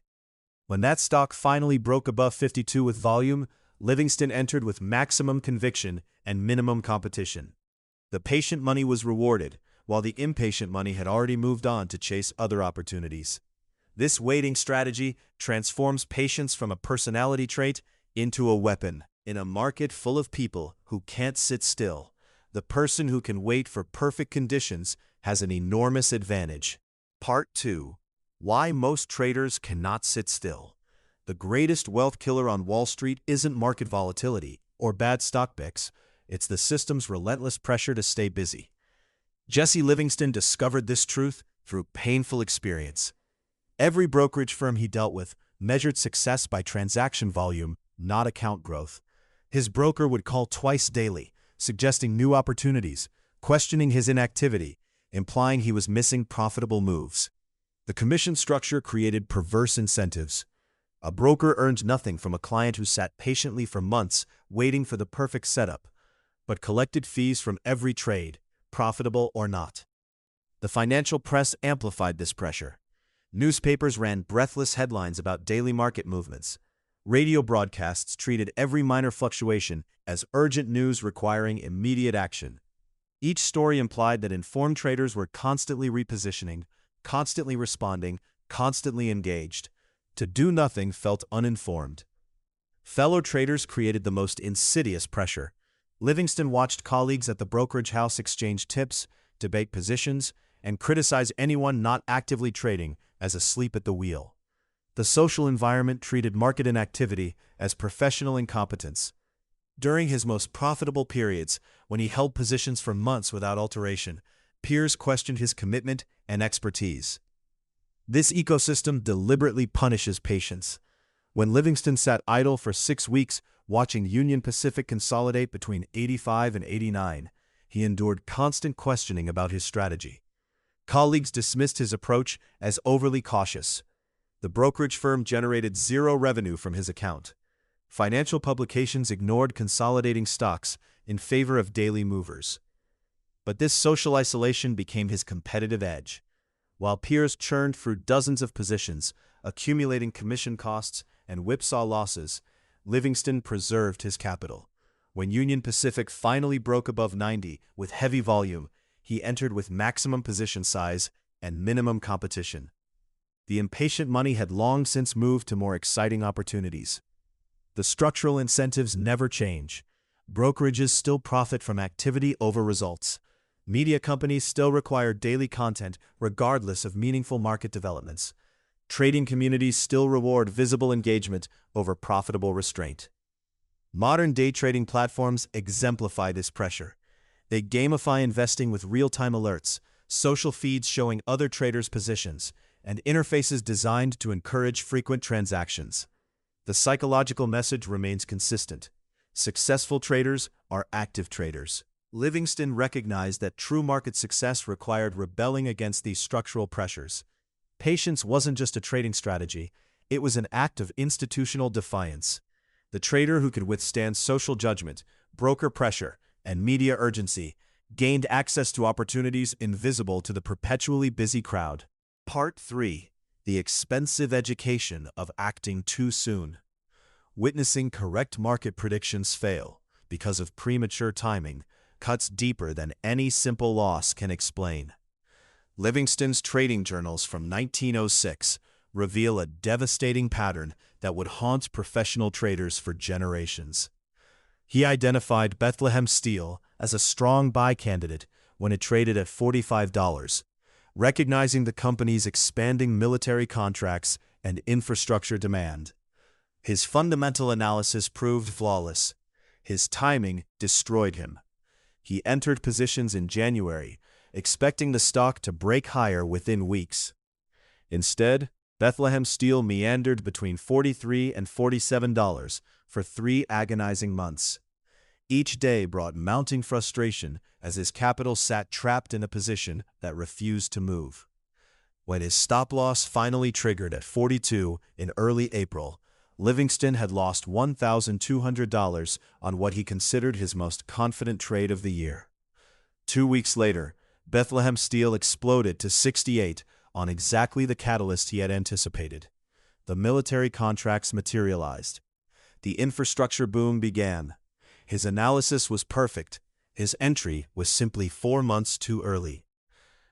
A: When that stock finally broke above 52 with volume, Livingston entered with maximum conviction and minimum competition. The patient money was rewarded, while the impatient money had already moved on to chase other opportunities. This waiting strategy transforms patience from a personality trait into a weapon. In a market full of people who can't sit still, the person who can wait for perfect conditions has an enormous advantage. Part 2. Why most traders cannot sit still. The greatest wealth killer on Wall Street isn't market volatility or bad stock picks, it's the system's relentless pressure to stay busy. Jesse Livingston discovered this truth through painful experience. Every brokerage firm he dealt with measured success by transaction volume, not account growth. His broker would call twice daily, suggesting new opportunities, questioning his inactivity, implying he was missing profitable moves. The commission structure created perverse incentives. A broker earned nothing from a client who sat patiently for months waiting for the perfect setup, but collected fees from every trade, profitable or not. The financial press amplified this pressure. Newspapers ran breathless headlines about daily market movements. Radio broadcasts treated every minor fluctuation as urgent news requiring immediate action. Each story implied that informed traders were constantly repositioning, constantly responding, constantly engaged. To do nothing felt uninformed. Fellow traders created the most insidious pressure. Livingston watched colleagues at the brokerage house exchange tips, debate positions, and criticize anyone not actively trading as asleep at the wheel. The social environment treated market inactivity as professional incompetence. During his most profitable periods, when he held positions for months without alteration, peers questioned his commitment and expertise. This ecosystem deliberately punishes patience. When Livingston sat idle for 6 weeks watching Union Pacific consolidate between 85 and 89, he endured constant questioning about his strategy. Colleagues dismissed his approach as overly cautious. The brokerage firm generated zero revenue from his account. Financial publications ignored consolidating stocks in favor of daily movers. But this social isolation became his competitive edge. While peers churned through dozens of positions, accumulating commission costs and whipsaw losses, Livingston preserved his capital. When Union Pacific finally broke above 90 with heavy volume, he entered with maximum position size and minimum competition. The impatient money had long since moved to more exciting opportunities. The structural incentives never change. Brokerages still profit from activity over results. Media companies still require daily content regardless of meaningful market developments. Trading communities still reward visible engagement over profitable restraint. Modern day trading platforms exemplify this pressure. They gamify investing with real-time alerts, social feeds showing other traders' positions, and interfaces designed to encourage frequent transactions. The psychological message remains consistent. Successful traders are active traders. Livingston recognized that true market success required rebelling against these structural pressures. Patience wasn't just a trading strategy, it was an act of institutional defiance. The trader who could withstand social judgment, broker pressure, and media urgency gained access to opportunities invisible to the perpetually busy crowd. Part 3. The expensive education of acting too soon. Witnessing correct market predictions fail because of premature timing cuts deeper than any simple loss can explain. Livingston's trading journals from 1906 reveal a devastating pattern that would haunt professional traders for generations. He identified Bethlehem Steel as a strong buy candidate when it traded at $45, recognizing the company's expanding military contracts and infrastructure demand. His fundamental analysis proved flawless. His timing destroyed him. He entered positions in January, expecting the stock to break higher within weeks. Instead, Bethlehem Steel meandered between $43 and $47 for 3 agonizing months. Each day brought mounting frustration as his capital sat trapped in a position that refused to move. When his stop-loss finally triggered at $42 in early April, Livingston had lost $1,200 on what he considered his most confident trade of the year. 2 weeks later, Bethlehem Steel exploded to $68 on exactly the catalyst he had anticipated. The military contracts materialized. The infrastructure boom began. His analysis was perfect. His entry was simply 4 months too early.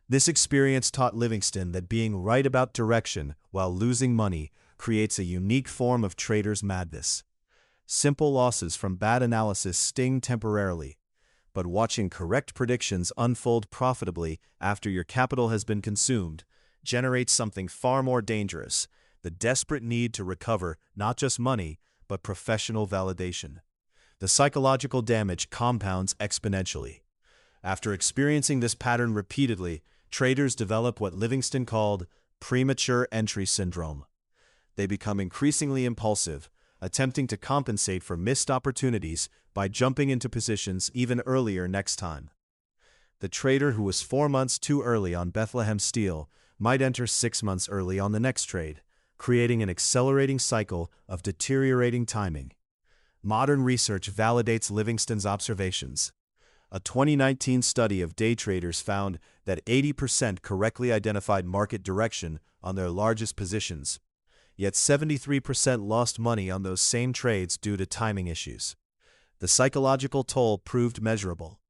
A: This experience taught Livingston that being right about direction while losing money creates a unique form of trader's madness. Simple losses from bad analysis sting temporarily, but watching correct predictions unfold profitably after your capital has been consumed generates something far more dangerous: the desperate need to recover not just money, but professional validation. The psychological damage compounds exponentially. After experiencing this pattern repeatedly, traders develop what Livingston called premature entry syndrome. They become increasingly impulsive, attempting to compensate for missed opportunities by jumping into positions even earlier next time. The trader who was 4 months too early on Bethlehem Steel might enter 6 months early on the next trade, creating an accelerating cycle of deteriorating timing. Modern research validates Livingston's observations. A 2019 study of day traders found that 80% correctly identified market direction on their largest positions, yet 73% lost money on those same trades due to timing issues. The psychological toll proved measurable.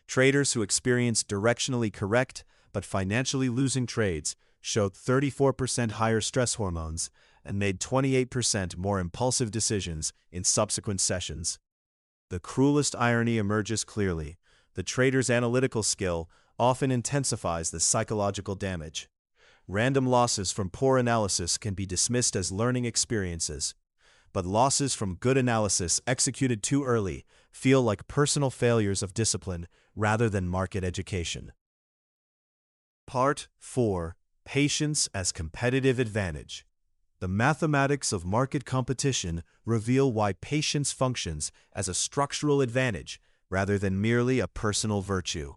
A: Traders who experienced directionally correct but financially losing trades showed 34% higher stress hormones and made 28% more impulsive decisions in subsequent sessions. The cruelest irony emerges clearly. The trader's analytical skill often intensifies the psychological damage. Random losses from poor analysis can be dismissed as learning experiences, but losses from good analysis executed too early feel like personal failures of discipline rather than market education. Part 4. Patience as competitive advantage. The mathematics of market competition reveal why patience functions as a structural advantage rather than merely a personal virtue.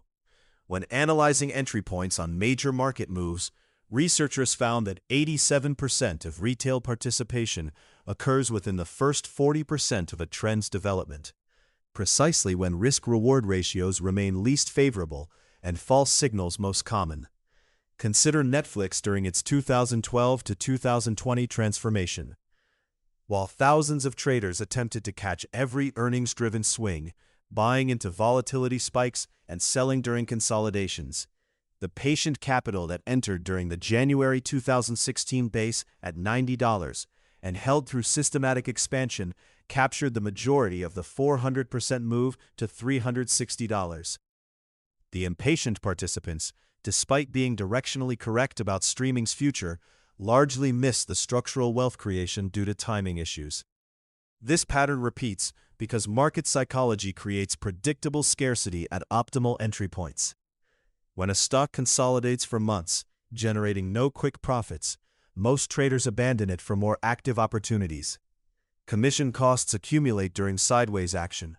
A: When analyzing entry points on major market moves, researchers found that 87% of retail participation occurs within the first 40% of a trend's development, precisely when risk-reward ratios remain least favorable and false signals most common. Consider Netflix during its 2012 to 2020 transformation. While thousands of traders attempted to catch every earnings-driven swing, buying into volatility spikes and selling during consolidations, the patient capital that entered during the January 2016 base at $90 and held through systematic expansion captured the majority of the 400% move to $360. The impatient participants, despite being directionally correct about streaming's future, largely missed the structural wealth creation due to timing issues. This pattern repeats because market psychology creates predictable scarcity at optimal entry points. When a stock consolidates for months, generating no quick profits, most traders abandon it for more active opportunities. Commission costs accumulate during sideways action.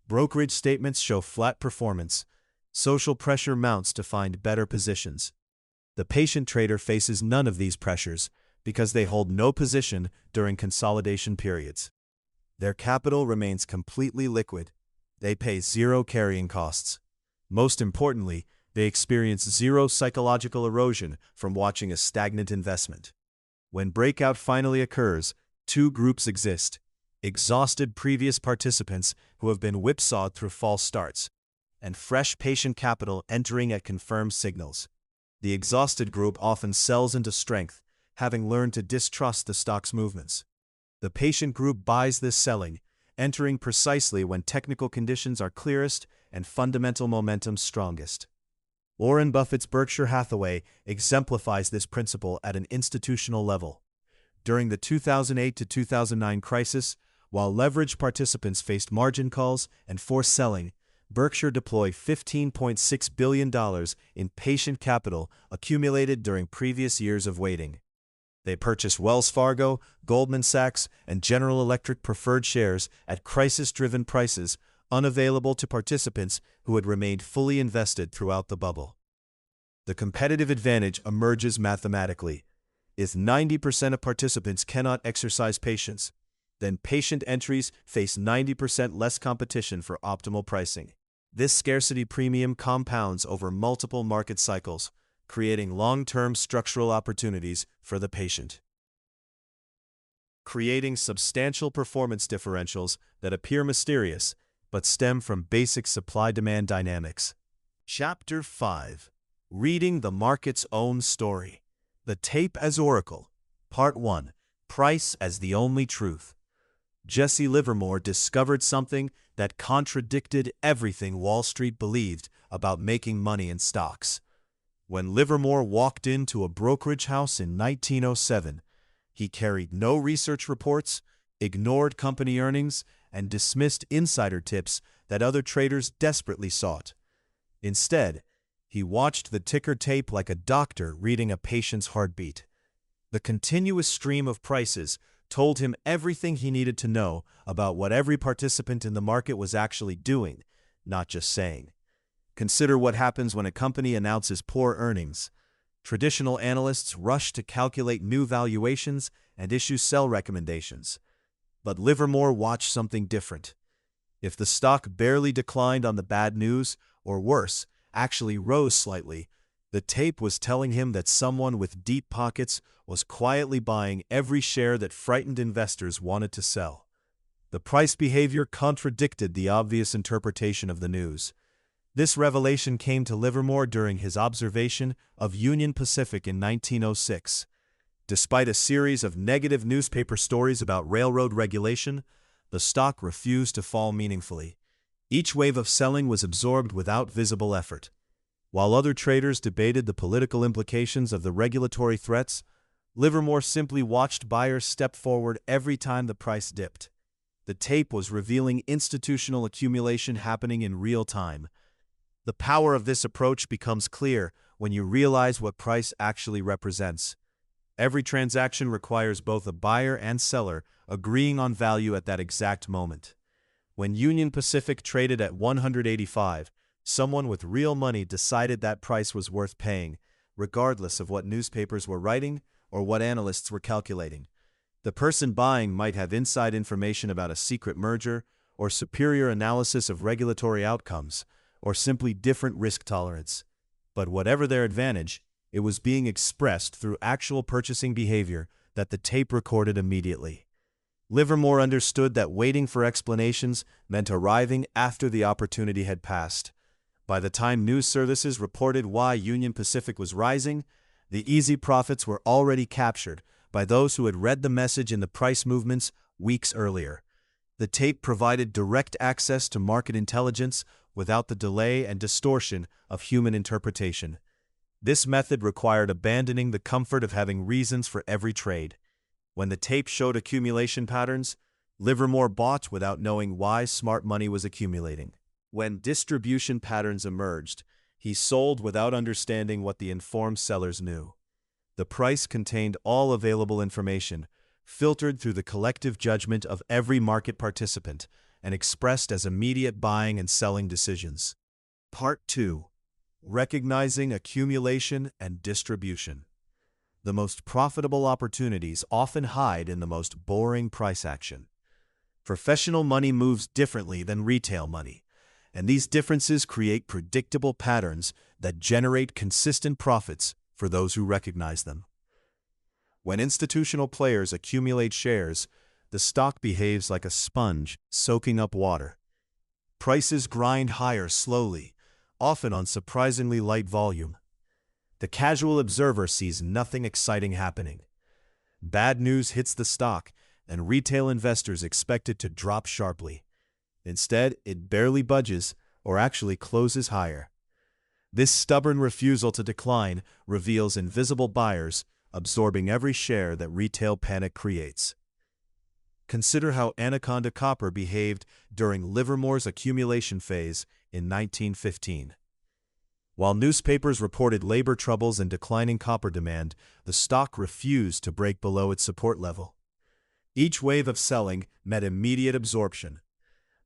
A: Brokerage statements show flat performance. Social pressure mounts to find better positions. The patient trader faces none of these pressures because they hold no position during consolidation periods. Their capital remains completely liquid. They pay zero carrying costs. Most importantly, they experience zero psychological erosion from watching a stagnant investment. When breakout finally occurs, two groups exist: exhausted previous participants who have been whipsawed through false starts, and fresh patient capital entering at confirmed signals. The exhausted group often sells into strength, having learned to distrust the stock's movements. The patient group buys this selling, entering precisely when technical conditions are clearest and fundamental momentum strongest. Warren Buffett's Berkshire Hathaway exemplifies this principle at an institutional level. During the 2008 to 2009 crisis, while leveraged participants faced margin calls and forced selling, Berkshire deployed $15.6 billion in patient capital accumulated during previous years of waiting. They purchased Wells Fargo, Goldman Sachs, and General Electric preferred shares at crisis-driven prices unavailable to participants who had remained fully invested throughout the bubble. The competitive advantage emerges mathematically. If 90% of participants cannot exercise patience, then patient entries face 90% less competition for optimal pricing. This scarcity premium compounds over multiple market cycles, creating long-term structural opportunities for the patient. Creating substantial performance differentials that appear mysterious but stem from basic supply-demand dynamics. Chapter 5. Reading the Market's Own Story. The Tape as Oracle. Part 1. Price as the Only Truth. Jesse Livermore discovered something that contradicted everything Wall Street believed about making money in stocks. When Livermore walked into a brokerage house in 1907, he carried no research reports, ignored company earnings, and dismissed insider tips that other traders desperately sought. Instead, he watched the ticker tape like a doctor reading a patient's heartbeat. The continuous stream of prices told him everything he needed to know about what every participant in the market was actually doing, not just saying. Consider what happens when a company announces poor earnings. Traditional analysts rush to calculate new valuations and issue sell recommendations. But Livermore watched something different. If the stock barely declined on the bad news, or worse, actually rose slightly, the tape was telling him that someone with deep pockets was quietly buying every share that frightened investors wanted to sell. The price behavior contradicted the obvious interpretation of the news. This revelation came to Livermore during his observation of Union Pacific in 1906. Despite a series of negative newspaper stories about railroad regulation, the stock refused to fall meaningfully. Each wave of selling was absorbed without visible effort. While other traders debated the political implications of the regulatory threats, Livermore simply watched buyers step forward every time the price dipped. The tape was revealing institutional accumulation happening in real time. The power of this approach becomes clear when you realize what price actually represents. Every transaction requires both a buyer and seller agreeing on value at that exact moment. When Union Pacific traded at 185, someone with real money decided that price was worth paying, regardless of what newspapers were writing or what analysts were calculating. The person buying might have inside information about a secret merger, or superior analysis of regulatory outcomes, or simply different risk tolerance. But whatever their advantage, it was being expressed through actual purchasing behavior that the tape recorded immediately. Livermore understood that waiting for explanations meant arriving after the opportunity had passed. By the time news services reported why Union Pacific was rising, the easy profits were already captured by those who had read the message in the price movements weeks earlier. The tape provided direct access to market intelligence without the delay and distortion of human interpretation. This method required abandoning the comfort of having reasons for every trade. When the tape showed accumulation patterns, Livermore bought without knowing why smart money was accumulating. When distribution patterns emerged, he sold without understanding what the informed sellers knew. The price contained all available information, filtered through the collective judgment of every market participant, and expressed as immediate buying and selling decisions. Part 2. Recognizing accumulation and distribution. The most profitable opportunities often hide in the most boring price action. Professional money moves differently than retail money, and these differences create predictable patterns that generate consistent profits for those who recognize them. When institutional players accumulate shares, the stock behaves like a sponge soaking up water. Prices grind higher slowly, often on surprisingly light volume. The casual observer sees nothing exciting happening. Bad news hits the stock, and retail investors expect it to drop sharply. Instead, it barely budges or actually closes higher. This stubborn refusal to decline reveals invisible buyers absorbing every share that retail panic creates. Consider how Anaconda Copper behaved during Livermore's accumulation phase in 1915. While newspapers reported labor troubles and declining copper demand, the stock refused to break below its support level. Each wave of selling met immediate absorption.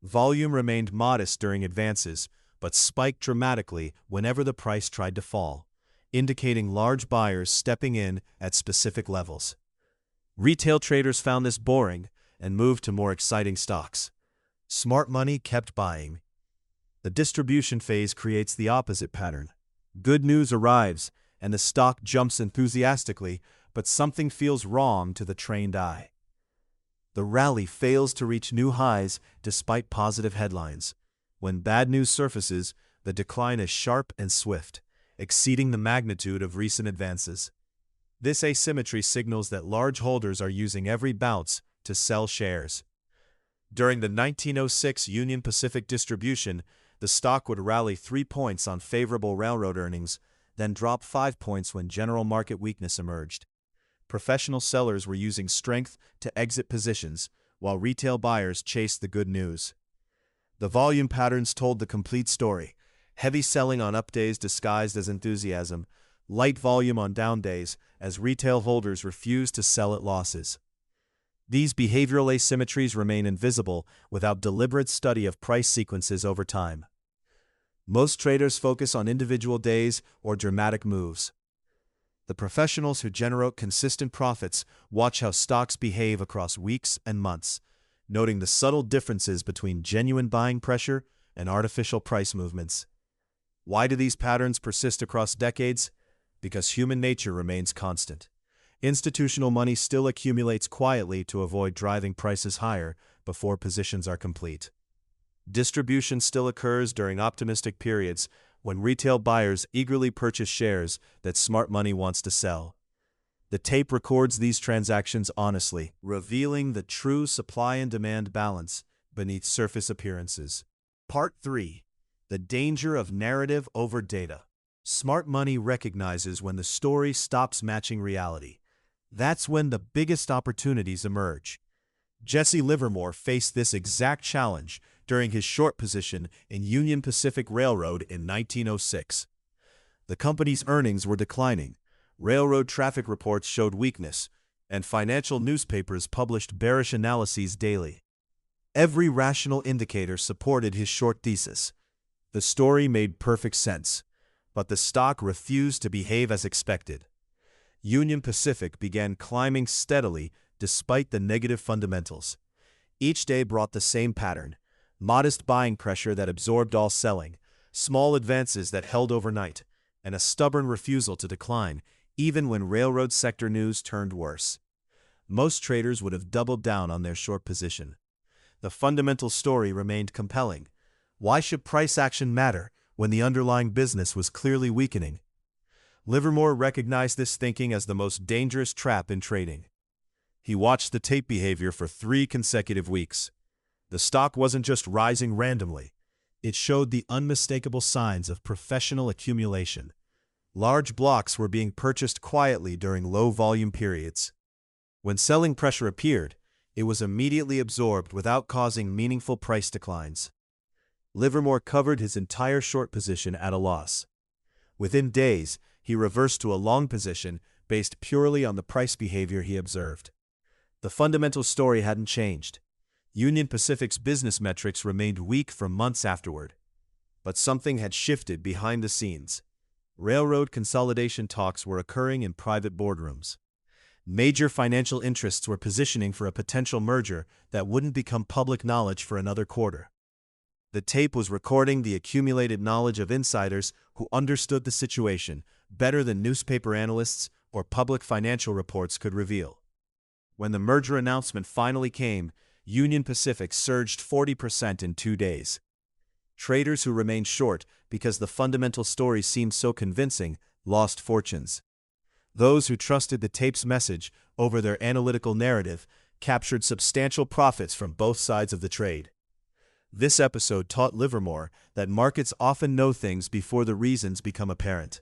A: Volume remained modest during advances, but spiked dramatically whenever the price tried to fall, indicating large buyers stepping in at specific levels. Retail traders found this boring and moved to more exciting stocks. Smart money kept buying. The distribution phase creates the opposite pattern. Good news arrives, and the stock jumps enthusiastically, but something feels wrong to the trained eye. The rally fails to reach new highs despite positive headlines. When bad news surfaces, the decline is sharp and swift, exceeding the magnitude of recent advances. This asymmetry signals that large holders are using every bounce to sell shares. During the 1906 Union Pacific distribution, the stock would rally 3 points on favorable railroad earnings, then drop 5 points when general market weakness emerged. Professional sellers were using strength to exit positions, while retail buyers chased the good news. The volume patterns told the complete story: heavy selling on up days disguised as enthusiasm, light volume on down days as retail holders refused to sell at losses. These behavioral asymmetries remain invisible without deliberate study of price sequences over time. Most traders focus on individual days or dramatic moves. The professionals who generate consistent profits watch how stocks behave across weeks and months, noting the subtle differences between genuine buying pressure and artificial price movements. Why do these patterns persist across decades? Because human nature remains constant. Institutional money still accumulates quietly to avoid driving prices higher before positions are complete. Distribution still occurs during optimistic periods when retail buyers eagerly purchase shares that smart money wants to sell. The tape records these transactions honestly, revealing the true supply and demand balance beneath surface appearances. Part 3. The danger of narrative over data. Smart money recognizes when the story stops matching reality. That's when the biggest opportunities emerge. Jesse Livermore faced this exact challenge during his short position in Union Pacific Railroad in 1906. The company's earnings were declining, railroad traffic reports showed weakness, and financial newspapers published bearish analyses daily. Every rational indicator supported his short thesis. The story made perfect sense, but the stock refused to behave as expected. Union Pacific began climbing steadily despite the negative fundamentals. Each day brought the same pattern: modest buying pressure that absorbed all selling, small advances that held overnight, and a stubborn refusal to decline, even when railroad sector news turned worse. Most traders would have doubled down on their short position. The fundamental story remained compelling. Why should price action matter when the underlying business was clearly weakening? Livermore recognized this thinking as the most dangerous trap in trading. He watched the tape behavior for 3 consecutive weeks. The stock wasn't just rising randomly. It showed the unmistakable signs of professional accumulation. Large blocks were being purchased quietly during low-volume periods. When selling pressure appeared, it was immediately absorbed without causing meaningful price declines. Livermore covered his entire short position at a loss. Within days, he reversed to a long position based purely on the price behavior he observed. The fundamental story hadn't changed. Union Pacific's business metrics remained weak for months afterward. But something had shifted behind the scenes. Railroad consolidation talks were occurring in private boardrooms. Major financial interests were positioning for a potential merger that wouldn't become public knowledge for another quarter. The tape was recording the accumulated knowledge of insiders who understood the situation better than newspaper analysts or public financial reports could reveal. When the merger announcement finally came, Union Pacific surged 40% in 2 days. Traders who remained short because the fundamental story seemed so convincing lost fortunes. Those who trusted the tape's message over their analytical narrative captured substantial profits from both sides of the trade. This episode taught Livermore that markets often know things before the reasons become apparent.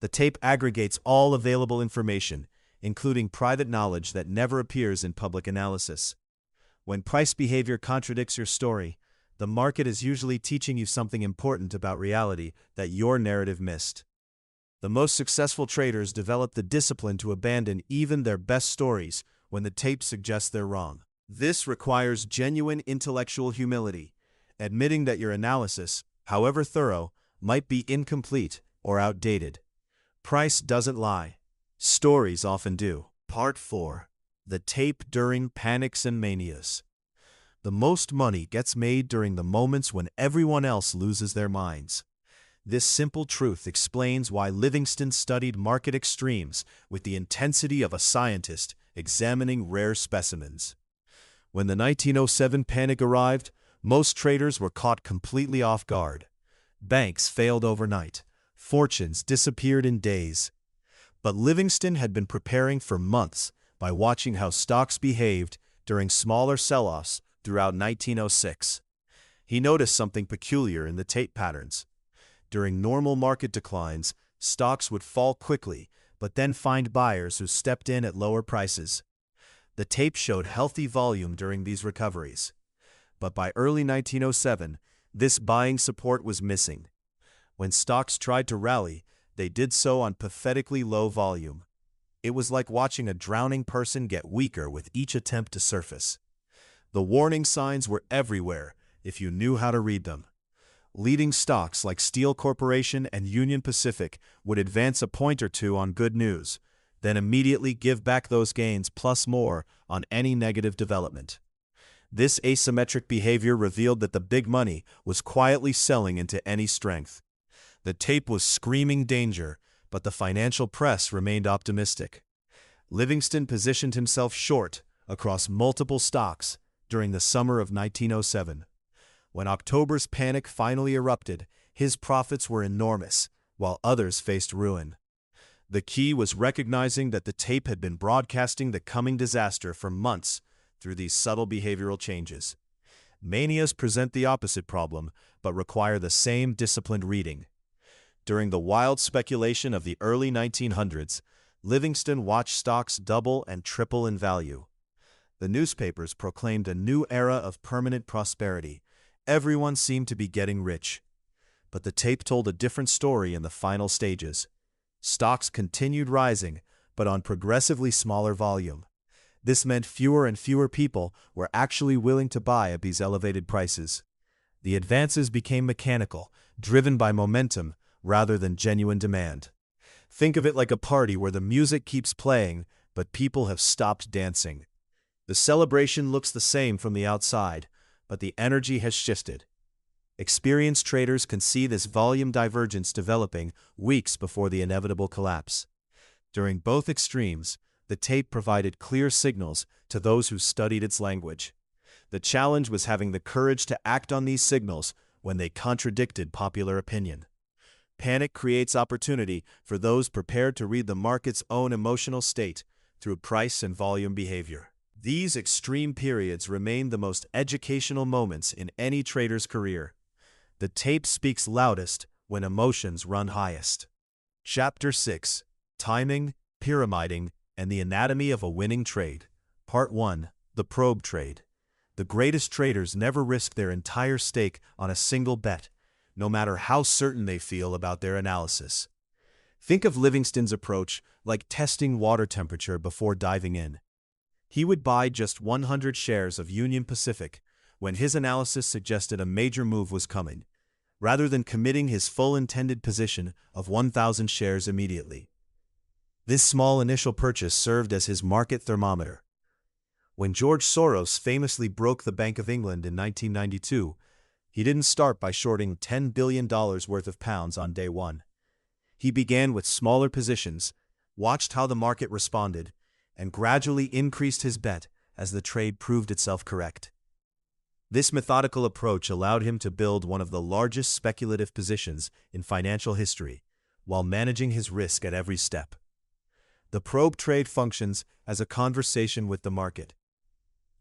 A: The tape aggregates all available information, including private knowledge that never appears in public analysis. When price behavior contradicts your story, the market is usually teaching you something important about reality that your narrative missed. The most successful traders develop the discipline to abandon even their best stories when the tape suggests they're wrong. This requires genuine intellectual humility, admitting that your analysis, however thorough, might be incomplete or outdated. Price doesn't lie. Stories often do. Part 4. The tape during panics and manias. The most money gets made during the moments when everyone else loses their minds. This simple truth explains why Livingston studied market extremes with the intensity of a scientist examining rare specimens. When the 1907 panic arrived, most traders were caught completely off guard. Banks failed overnight. Fortunes disappeared in days. But Livingston had been preparing for months by watching how stocks behaved during smaller sell-offs throughout 1906. He noticed something peculiar in the tape patterns. During normal market declines, stocks would fall quickly, but then find buyers who stepped in at lower prices. The tape showed healthy volume during these recoveries. But by early 1907, this buying support was missing. When stocks tried to rally, they did so on pathetically low volume. It was like watching a drowning person get weaker with each attempt to surface. The warning signs were everywhere if you knew how to read them. Leading stocks like Steel Corporation and Union Pacific would advance a point or two on good news, then immediately give back those gains plus more on any negative development. This asymmetric behavior revealed that the big money was quietly selling into any strength. The tape was screaming danger, but the financial press remained optimistic. Livingston positioned himself short across multiple stocks during the summer of 1907. When October's panic finally erupted, his profits were enormous, while others faced ruin. The key was recognizing that the tape had been broadcasting the coming disaster for months through these subtle behavioral changes. Manias present the opposite problem, but require the same disciplined reading. During the wild speculation of the early 1900s, Livingston watched stocks double and triple in value. The newspapers proclaimed a new era of permanent prosperity. Everyone seemed to be getting rich. But the tape told a different story in the final stages. Stocks continued rising, but on progressively smaller volume. This meant fewer and fewer people were actually willing to buy at these elevated prices. The advances became mechanical, driven by momentum rather than genuine demand. Think of it like a party where the music keeps playing, but people have stopped dancing. The celebration looks the same from the outside, but the energy has shifted. Experienced traders can see this volume divergence developing weeks before the inevitable collapse. During both extremes, the tape provided clear signals to those who studied its language. The challenge was having the courage to act on these signals when they contradicted popular opinion. Panic creates opportunity for those prepared to read the market's own emotional state through price and volume behavior. These extreme periods remain the most educational moments in any trader's career. The tape speaks loudest when emotions run highest. Chapter 6. Timing, Pyramiding, and the Anatomy of a Winning Trade. Part 1. The Probe Trade. The greatest traders never risk their entire stake on a single bet, no matter how certain they feel about their analysis. Think of Livingston's approach like testing water temperature before diving in. He would buy just 100 shares of Union Pacific when his analysis suggested a major move was coming, rather than committing his full intended position of 1,000 shares immediately. This small initial purchase served as his market thermometer. When George Soros famously broke the Bank of England in 1992, he didn't start by shorting $10 billion worth of pounds on day one. He began with smaller positions, watched how the market responded, and gradually increased his bet as the trade proved itself correct. This methodical approach allowed him to build one of the largest speculative positions in financial history, while managing his risk at every step. The probe trade functions as a conversation with the market.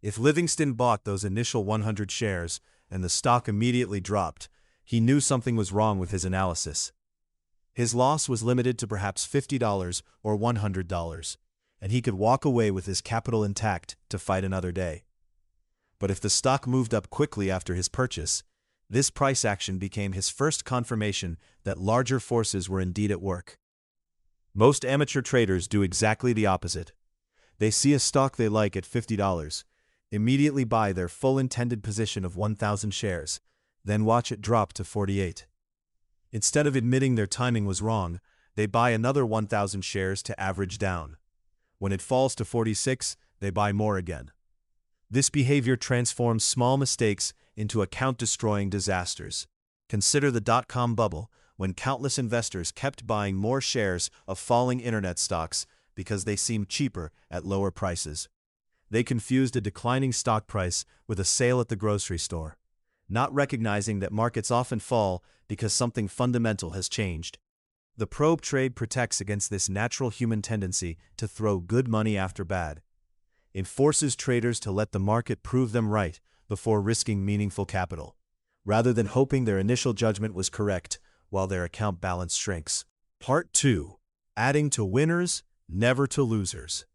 A: If Livingston bought those initial 100 shares and the stock immediately dropped, he knew something was wrong with his analysis. His loss was limited to perhaps $50 or $100, and he could walk away with his capital intact to fight another day. But if the stock moved up quickly after his purchase, this price action became his first confirmation that larger forces were indeed at work. Most amateur traders do exactly the opposite. They see a stock they like at $50, immediately buy their full intended position of 1,000 shares, then watch it drop to 48. Instead of admitting their timing was wrong, they buy another 1,000 shares to average down. When it falls to 46, they buy more again. This behavior transforms small mistakes into account-destroying disasters. Consider the dot-com bubble, when countless investors kept buying more shares of falling internet stocks because they seemed cheaper at lower prices. They confused a declining stock price with a sale at the grocery store, not recognizing that markets often fall because something fundamental has changed. The probe trade protects against this natural human tendency to throw good money after bad. It forces traders to let the market prove them right before risking meaningful capital, rather than hoping their initial judgment was correct while their account balance shrinks. Part 2. Adding to winners, never to losers.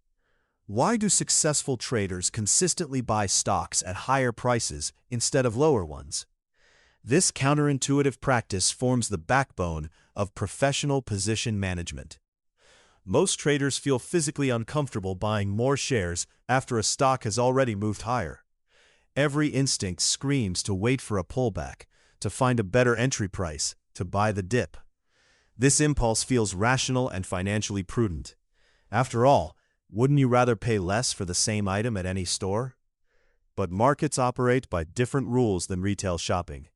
A: Why do successful traders consistently buy stocks at higher prices instead of lower ones? This counterintuitive practice forms the backbone of professional position management. Most traders feel physically uncomfortable buying more shares after a stock has already moved higher. Every instinct screams to wait for a pullback, to find a better entry price, to buy the dip. This impulse feels rational and financially prudent. After all, wouldn't you rather pay less for the same item at any store? But markets operate by different rules than retail shopping.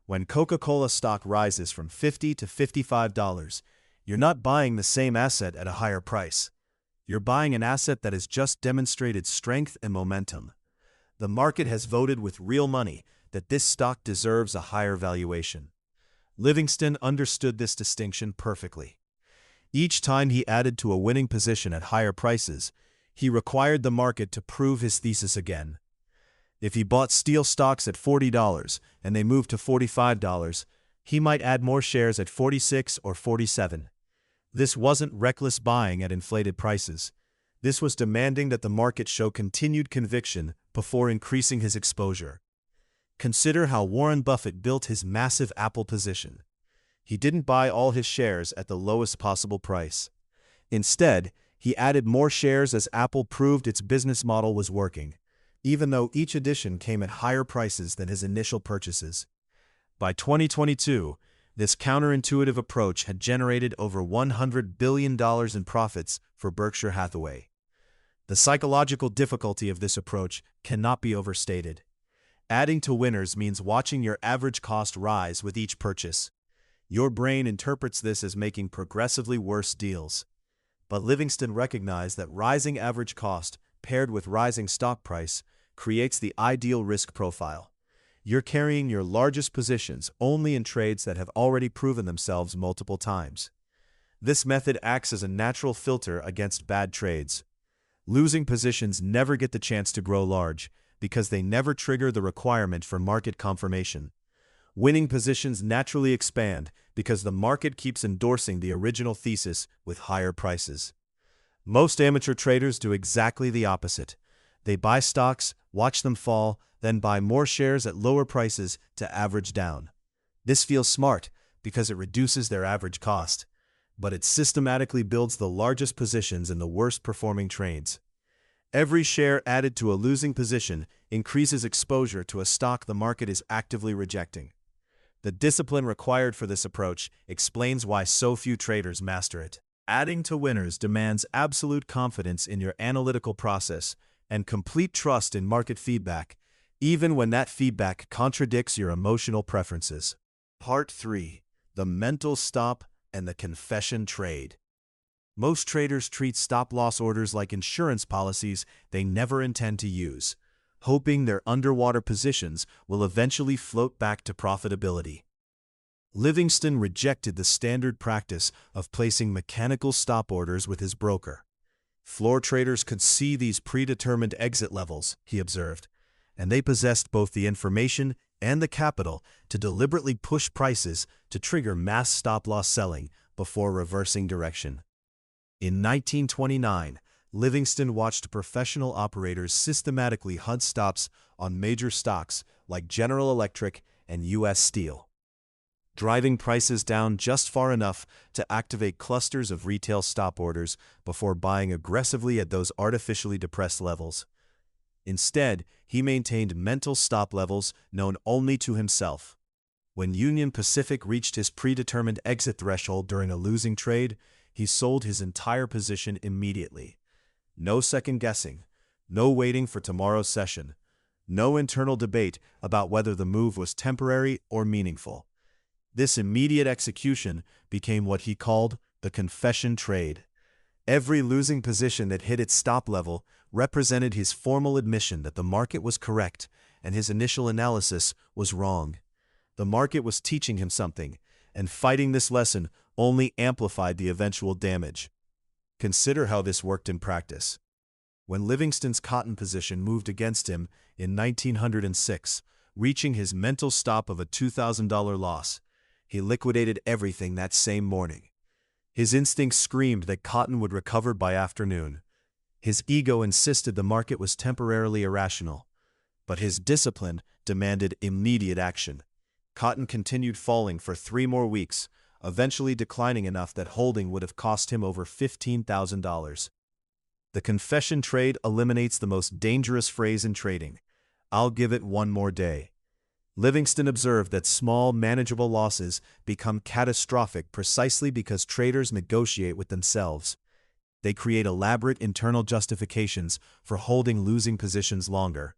A: When Coca-Cola stock rises from $50 to $55, you're not buying the same asset at a higher price. You're buying an asset that has just demonstrated strength and momentum. The market has voted with real money that this stock deserves a higher valuation. Livingston understood this distinction perfectly. Each time he added to a winning position at higher prices, he required the market to prove his thesis again. If he bought steel stocks at $40 and they moved to $45, he might add more shares at 46 or 47. This wasn't reckless buying at inflated prices. This was demanding that the market show continued conviction before increasing his exposure. Consider how Warren Buffett built his massive Apple position. He didn't buy all his shares at the lowest possible price. Instead, he added more shares as Apple proved its business model was working, even though each addition came at higher prices than his initial purchases. By 2022, this counterintuitive approach had generated over $100 billion in profits for Berkshire Hathaway. The psychological difficulty of this approach cannot be overstated. Adding to winners means watching your average cost rise with each purchase. Your brain interprets this as making progressively worse deals. But Livingston recognized that rising average cost paired with rising stock price creates the ideal risk profile. You're carrying your largest positions only in trades that have already proven themselves multiple times. This method acts as a natural filter against bad trades. Losing positions never get the chance to grow large because they never trigger the requirement for market confirmation. Winning positions naturally expand because the market keeps endorsing the original thesis with higher prices. Most amateur traders do exactly the opposite. They buy stocks, watch them fall, then buy more shares at lower prices to average down. This feels smart because it reduces their average cost, but it systematically builds the largest positions in the worst performing trades. Every share added to a losing position increases exposure to a stock the market is actively rejecting. The discipline required for this approach explains why so few traders master it. Adding to winners demands absolute confidence in your analytical process and complete trust in market feedback, even when that feedback contradicts your emotional preferences. Part 3. The Mental Stop and the Confession Trade. Most traders treat stop-loss orders like insurance policies they never intend to use, hoping their underwater positions will eventually float back to profitability. Livingston rejected the standard practice of placing mechanical stop orders with his broker. Floor traders could see these predetermined exit levels, he observed, and they possessed both the information and the capital to deliberately push prices to trigger mass stop-loss selling before reversing direction. In 1929, Livingston watched professional operators systematically hunt stops on major stocks like General Electric and U.S. Steel, driving prices down just far enough to activate clusters of retail stop orders before buying aggressively at those artificially depressed levels. Instead, he maintained mental stop levels known only to himself. When Union Pacific reached his predetermined exit threshold during a losing trade, he sold his entire position immediately. No second guessing, no waiting for tomorrow's session, no internal debate about whether the move was temporary or meaningful. This immediate execution became what he called the confession trade. Every losing position that hit its stop level represented his formal admission that the market was correct and his initial analysis was wrong. The market was teaching him something, and fighting this lesson only amplified the eventual damage. Consider how this worked in practice. When Livingston's cotton position moved against him in 1906, reaching his mental stop of a $2,000 loss, he liquidated everything that same morning. His instincts screamed that cotton would recover by afternoon. His ego insisted the market was temporarily irrational, but his discipline demanded immediate action. Cotton continued falling for 3 more weeks, eventually declining enough that holding would have cost him over $15,000. The confession trade eliminates the most dangerous phrase in trading: "I'll give it one more day." Livingston observed that small, manageable losses become catastrophic precisely because traders negotiate with themselves. They create elaborate internal justifications for holding losing positions longer.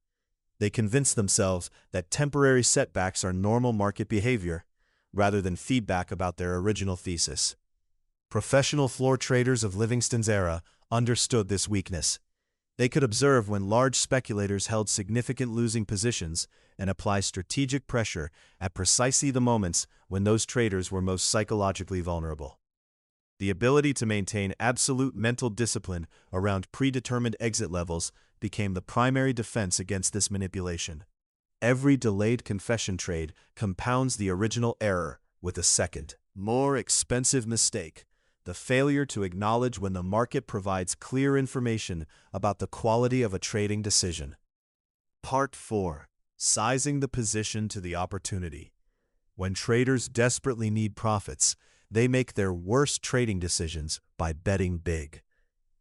A: They convince themselves that temporary setbacks are normal market behavior, rather than feedback about their original thesis. Professional floor traders of Livingston's era understood this weakness. They could observe when large speculators held significant losing positions and apply strategic pressure at precisely the moments when those traders were most psychologically vulnerable. The ability to maintain absolute mental discipline around predetermined exit levels became the primary defense against this manipulation. Every delayed confession trade compounds the original error with a second, more expensive mistake: the failure to acknowledge when the market provides clear information about the quality of a trading decision. Part 4. Sizing the position to the opportunity. When traders desperately need profits, they make their worst trading decisions by betting big.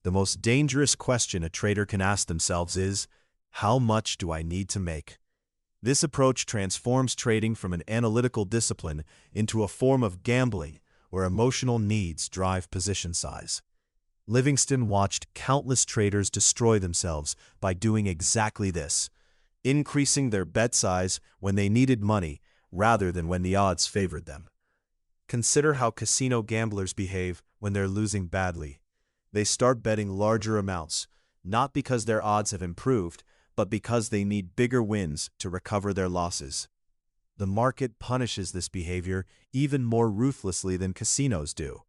A: The most dangerous question a trader can ask themselves is, how much do I need to make? This approach transforms trading from an analytical discipline into a form of gambling where emotional needs drive position size. Livingston watched countless traders destroy themselves by doing exactly this, increasing their bet size when they needed money rather than when the odds favored them. Consider how casino gamblers behave when they're losing badly. They start betting larger amounts, not because their odds have improved, but because they need bigger wins to recover their losses. The market punishes this behavior even more ruthlessly than casinos do.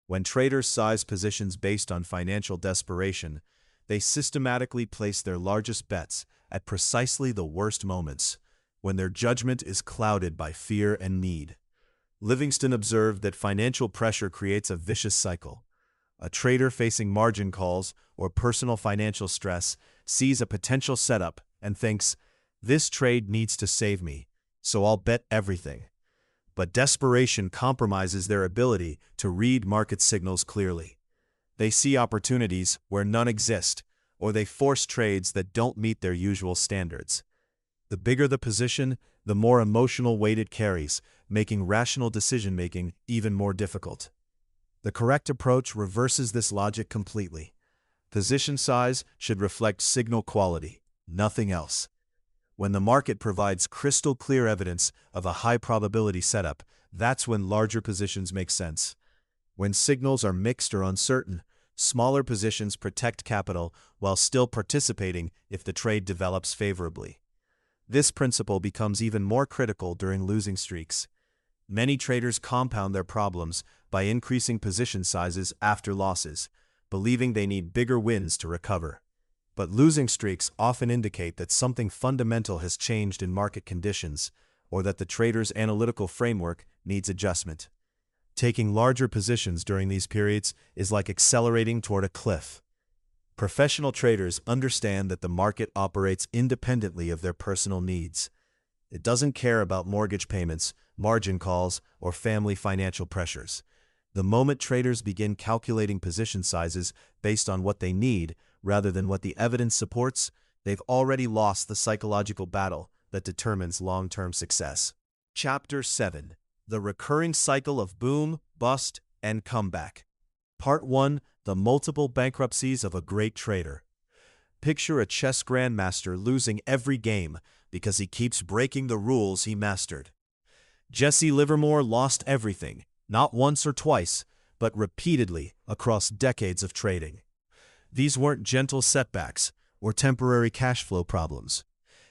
A: When traders size positions based on financial desperation, they systematically place their largest bets at precisely the worst moments, when their judgment is clouded by fear and need. Livingston observed that financial pressure creates a vicious cycle. A trader facing margin calls or personal financial stress sees a potential setup and thinks, "This trade needs to save me, so I'll bet everything." But desperation compromises their ability to read market signals clearly. They see opportunities where none exist, or they force trades that don't meet their usual standards. The bigger the position, the more emotional weight it carries, making rational decision-making even more difficult. The correct approach reverses this logic completely. Position size should reflect signal quality, nothing else. When the market provides crystal-clear evidence of a high-probability setup, that's when larger positions make sense. When signals are mixed or uncertain, smaller positions protect capital while still participating if the trade develops favorably. This principle becomes even more critical during losing streaks. Many traders compound their problems by increasing position sizes after losses, believing they need bigger wins to recover. But losing streaks often indicate that something fundamental has changed in market conditions, or that the trader's analytical framework needs adjustment. Taking larger positions during these periods is like accelerating toward a cliff. Professional traders understand that the market operates independently of their personal needs. It doesn't care about mortgage payments, margin calls, or family financial pressures. The moment traders begin calculating position sizes based on what they need rather than what the evidence supports, they've already lost the psychological battle that determines long-term success. Chapter 7: The Recurring Cycle of Boom, Bust, and Comeback. Part 1: The Multiple Bankruptcies of a Great Trader. Picture a chess grandmaster losing every game because he keeps breaking the rules he mastered. Jesse Livermore lost everything, not once or twice, but repeatedly across decades of trading. These weren't gentle setbacks or temporary cash flow problems.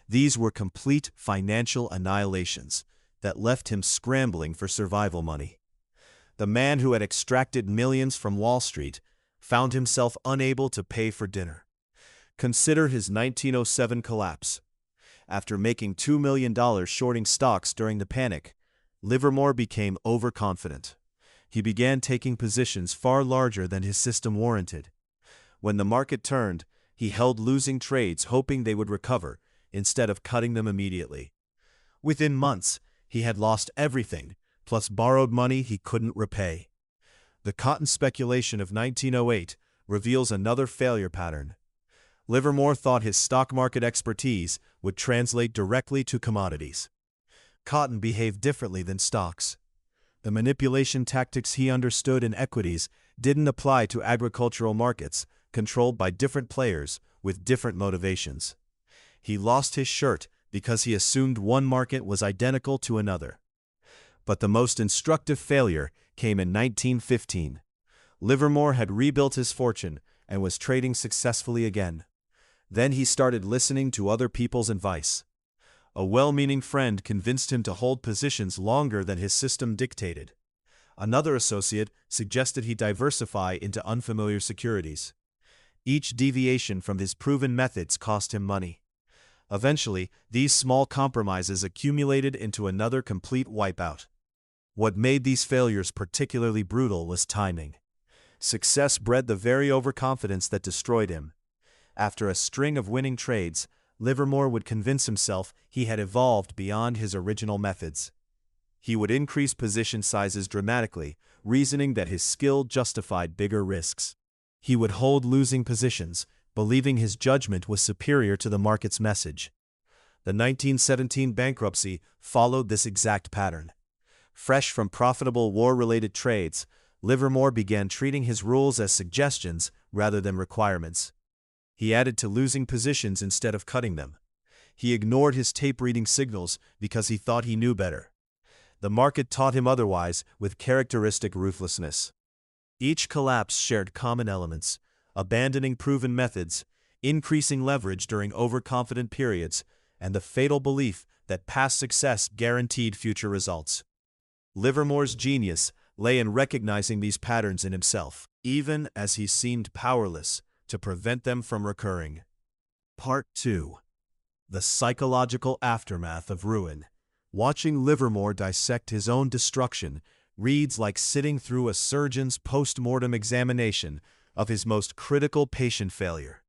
A: These were complete financial annihilations that left him scrambling for survival money. The man who had extracted millions from Wall Street found himself unable to pay for dinner. Consider his 1907 collapse. After making $2 million shorting stocks during the panic, Livermore became overconfident. He began taking positions far larger than his system warranted. When the market turned, he held losing trades hoping they would recover instead of cutting them immediately. Within months, he had lost everything, plus borrowed money he couldn't repay. The cotton speculation of 1908 reveals another failure pattern. Livermore thought his stock market expertise would translate directly to commodities. Cotton behaved differently than stocks. The manipulation tactics he understood in equities didn't apply to agricultural markets, controlled by different players with different motivations. He lost his shirt because he assumed one market was identical to another. But the most instructive failure came in 1915. Livermore had rebuilt his fortune and was trading successfully again. Then he started listening to other people's advice. A well-meaning friend convinced him to hold positions longer than his system dictated. Another associate suggested he diversify into unfamiliar securities. Each deviation from his proven methods cost him money. Eventually, these small compromises accumulated into another complete wipeout. What made these failures particularly brutal was timing. Success bred the very overconfidence that destroyed him. After a string of winning trades, Livermore would convince himself he had evolved beyond his original methods. He would increase position sizes dramatically, reasoning that his skill justified bigger risks. He would hold losing positions, believing his judgment was superior to the market's message. The 1917 bankruptcy followed this exact pattern. Fresh from profitable war-related trades, Livermore began treating his rules as suggestions rather than requirements. He added to losing positions instead of cutting them. He ignored his tape-reading signals because he thought he knew better. The market taught him otherwise with characteristic ruthlessness. Each collapse shared common elements: abandoning proven methods, increasing leverage during overconfident periods, and the fatal belief that past success guaranteed future results. Livermore's genius lay in recognizing these patterns in himself, even as he seemed powerless to prevent them from recurring. Part 2: The Psychological Aftermath of Ruin. Watching Livermore dissect his own destruction reads like sitting through a surgeon's post-mortem examination of his most critical patient failure.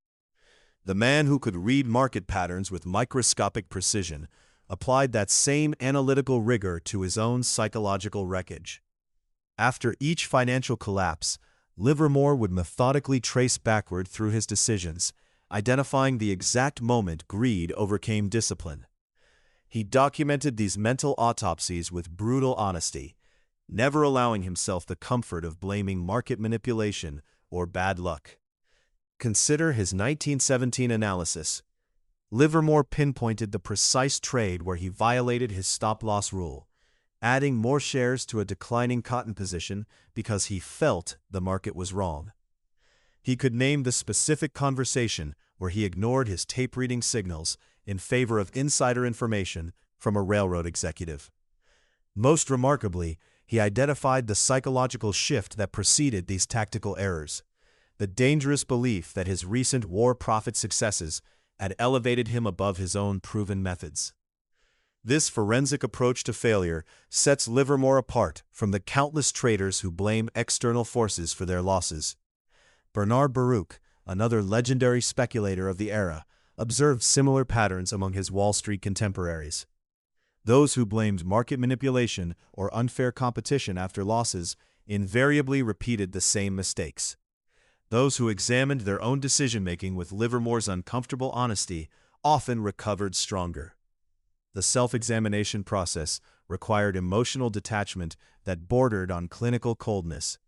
A: The man who could read market patterns with microscopic precision applied that same analytical rigor to his own psychological wreckage. After each financial collapse, Livermore would methodically trace backward through his decisions, identifying the exact moment greed overcame discipline. He documented these mental autopsies with brutal honesty, never allowing himself the comfort of blaming market manipulation or bad luck. Consider his 1917 analysis. Livermore pinpointed the precise trade where he violated his stop-loss rule, adding more shares to a declining cotton position because he felt the market was wrong. He could name the specific conversation where he ignored his tape-reading signals in favor of insider information from a railroad executive. Most remarkably, he identified the psychological shift that preceded these tactical errors, the dangerous belief that his recent war profit successes had elevated him above his own proven methods. This forensic approach to failure sets Livermore apart from the countless traders who blame external forces for their losses. Bernard Baruch, another legendary speculator of the era, observed similar patterns among his Wall Street contemporaries. Those who blamed market manipulation or unfair competition after losses invariably repeated the same mistakes. Those who examined their own decision-making with Livermore's uncomfortable honesty often recovered stronger. The self-examination process required emotional detachment that bordered on clinical coldness.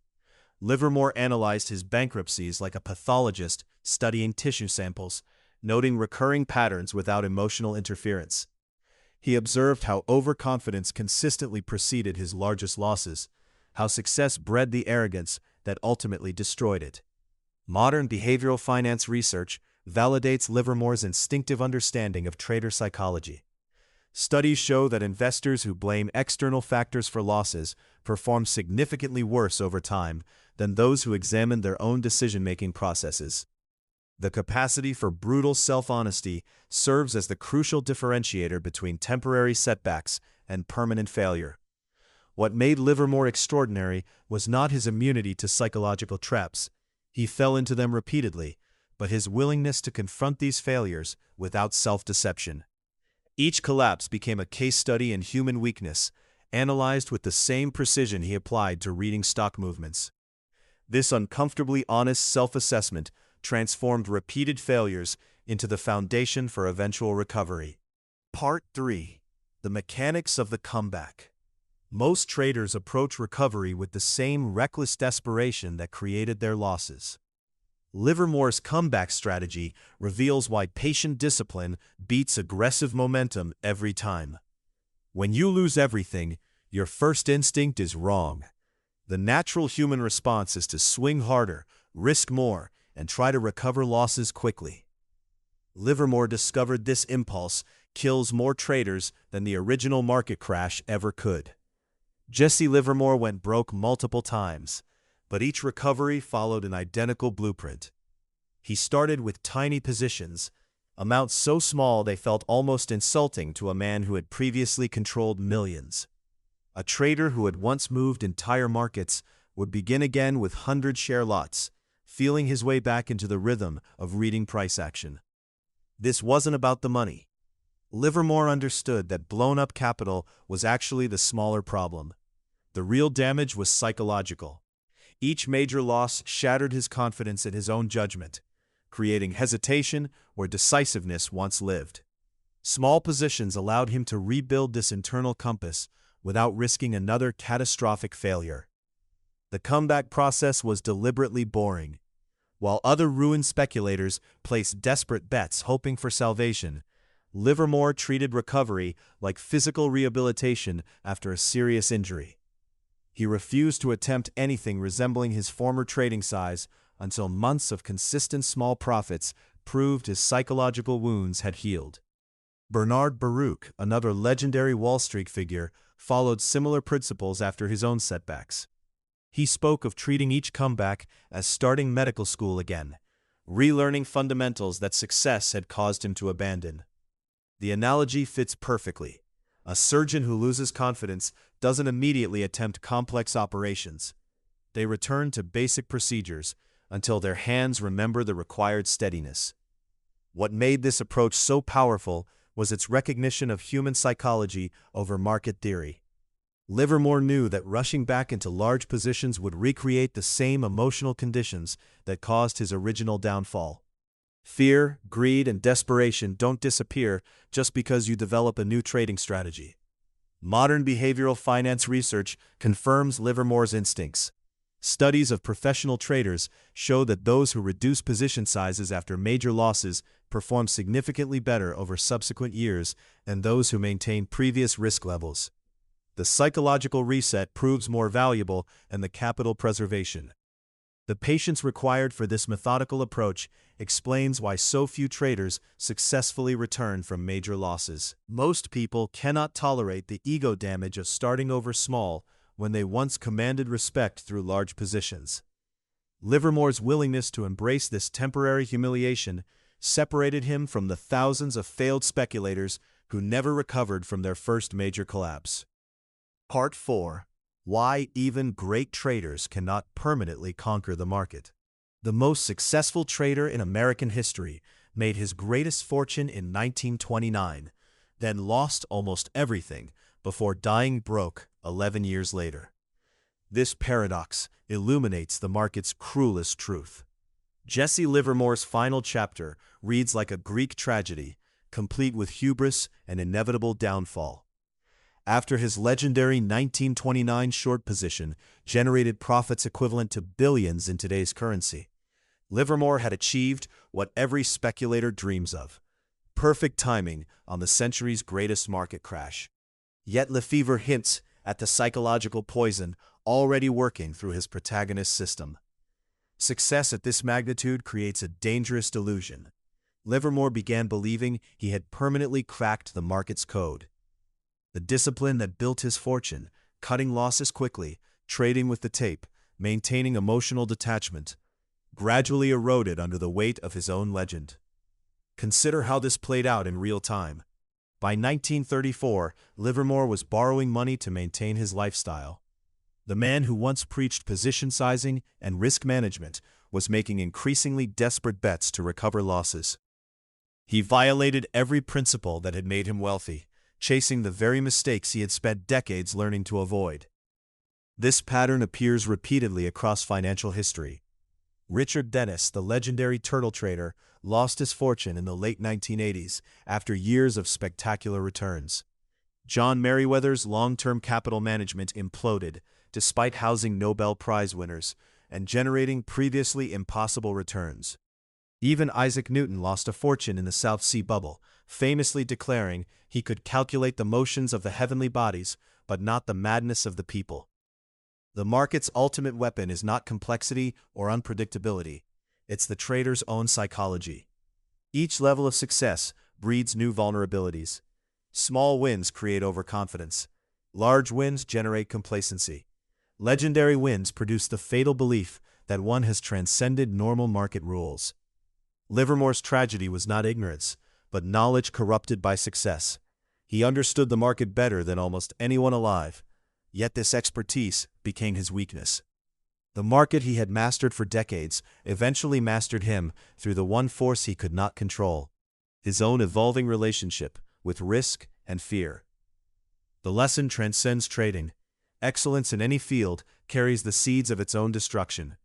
A: Livermore analyzed his bankruptcies like a pathologist studying tissue samples, noting recurring patterns without emotional interference. He observed how overconfidence consistently preceded his largest losses, how success bred the arrogance that ultimately destroyed it. Modern behavioral finance research validates Livermore's instinctive understanding of trader psychology. Studies show that investors who blame external factors for losses perform significantly worse over time than those who examine their own decision-making processes. The capacity for brutal self-honesty serves as the crucial differentiator between temporary setbacks and permanent failure. What made Livermore extraordinary was not his immunity to psychological traps. He fell into them repeatedly, but his willingness to confront these failures without self-deception. Each collapse became a case study in human weakness, analyzed with the same precision he applied to reading stock movements. This uncomfortably honest self-assessment transformed repeated failures into the foundation for eventual recovery. Part 3. The Mechanics of the Comeback. Most traders approach recovery with the same reckless desperation that created their losses. Livermore's comeback strategy reveals why patient discipline beats aggressive momentum every time. When you lose everything, your first instinct is wrong. The natural human response is to swing harder, risk more, and try to recover losses quickly. Livermore discovered this impulse kills more traders than the original market crash ever could. Jesse Livermore went broke multiple times, but each recovery followed an identical blueprint. He started with tiny positions, amounts so small they felt almost insulting to a man who had previously controlled millions. A trader who had once moved entire markets would begin again with 100-share lots, feeling his way back into the rhythm of reading price action. This wasn't about the money. Livermore understood that blown-up capital was actually the smaller problem. The real damage was psychological. Each major loss shattered his confidence in his own judgment, creating hesitation where decisiveness once lived. Small positions allowed him to rebuild this internal compass without risking another catastrophic failure. The comeback process was deliberately boring. While other ruined speculators placed desperate bets hoping for salvation, Livermore treated recovery like physical rehabilitation after a serious injury. He refused to attempt anything resembling his former trading size until months of consistent small profits proved his psychological wounds had healed. Bernard Baruch, another legendary Wall Street figure, followed similar principles after his own setbacks. He spoke of treating each comeback as starting medical school again, relearning fundamentals that success had caused him to abandon. The analogy fits perfectly. A surgeon who loses confidence doesn't immediately attempt complex operations. They return to basic procedures until their hands remember the required steadiness. What made this approach so powerful was its recognition of human psychology over market theory. Livermore knew that rushing back into large positions would recreate the same emotional conditions that caused his original downfall. Fear, greed, and desperation don't disappear just because you develop a new trading strategy. Modern behavioral finance research confirms Livermore's instincts. Studies of professional traders show that those who reduce position sizes after major losses perform significantly better over subsequent years than those who maintain previous risk levels. The psychological reset proves more valuable than the capital preservation. The patience required for this methodical approach explains why so few traders successfully return from major losses. Most people cannot tolerate the ego damage of starting over small when they once commanded respect through large positions. Livermore's willingness to embrace this temporary humiliation separated him from the thousands of failed speculators who never recovered from their first major collapse. Part 4. Why even great traders cannot permanently conquer the market. The most successful trader in American history made his greatest fortune in 1929, then lost almost everything before dying broke 11 years later. This paradox illuminates the market's cruelest truth. Jesse Livermore's final chapter reads like a Greek tragedy, complete with hubris and inevitable downfall. After his legendary 1929 short position generated profits equivalent to billions in today's currency, Livermore had achieved what every speculator dreams of: perfect timing on the century's greatest market crash. Yet Lefevre hints at the psychological poison already working through his protagonist's system. Success at this magnitude creates a dangerous delusion. Livermore began believing he had permanently cracked the market's code. The discipline that built his fortune, cutting losses quickly, trading with the tape, maintaining emotional detachment, gradually eroded under the weight of his own legend. Consider how this played out in real time. By 1934, Livermore was borrowing money to maintain his lifestyle. The man who once preached position sizing and risk management was making increasingly desperate bets to recover losses. He violated every principle that had made him wealthy, chasing the very mistakes he had spent decades learning to avoid. This pattern appears repeatedly across financial history. Richard Dennis, the legendary turtle trader, lost his fortune in the late 1980s after years of spectacular returns. John Meriwether's long-term capital management imploded, despite housing Nobel Prize winners and generating previously impossible returns. Even Isaac Newton lost a fortune in the South Sea bubble, famously declaring he could calculate the motions of the heavenly bodies, but not the madness of the people. The market's ultimate weapon is not complexity or unpredictability. It's the trader's own psychology. Each level of success breeds new vulnerabilities. Small wins create overconfidence. Large wins generate complacency. Legendary wins produce the fatal belief that one has transcended normal market rules. Livermore's tragedy was not ignorance, but knowledge corrupted by success. He understood the market better than almost anyone alive, yet this expertise became his weakness. The market he had mastered for decades eventually mastered him through the one force he could not control: his own evolving relationship with risk and fear. The lesson transcends trading. Excellence in any field carries the seeds of its own destruction.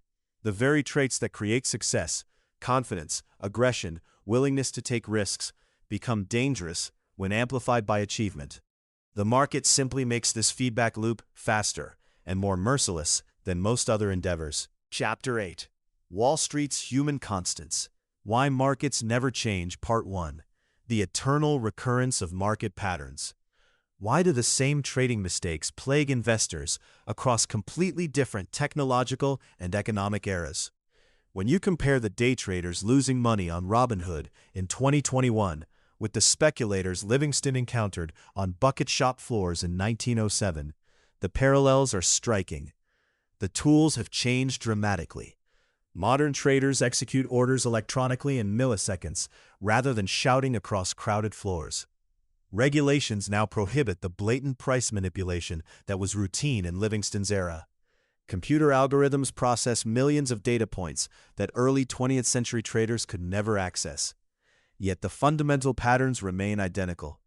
A: The very traits that create success, confidence, aggression, willingness to take risks, become dangerous when amplified by achievement. The market simply makes this feedback loop faster and more merciless than most other endeavors. Chapter 8. Wall Street's Human Constants. Why Markets Never Change. Part 1. The Eternal Recurrence of Market Patterns. Why do the same trading mistakes plague investors across completely different technological and economic eras? When you compare the day traders losing money on Robinhood in 2021 with the speculators Livingston encountered on bucket shop floors in 1907, the parallels are striking. The tools have changed dramatically. Modern traders execute orders electronically in milliseconds rather than shouting across crowded floors. Regulations now prohibit the blatant price manipulation that was routine in Livingston's era. Computer algorithms process millions of data points that early 20th century traders could never access. Yet the fundamental patterns remain identical.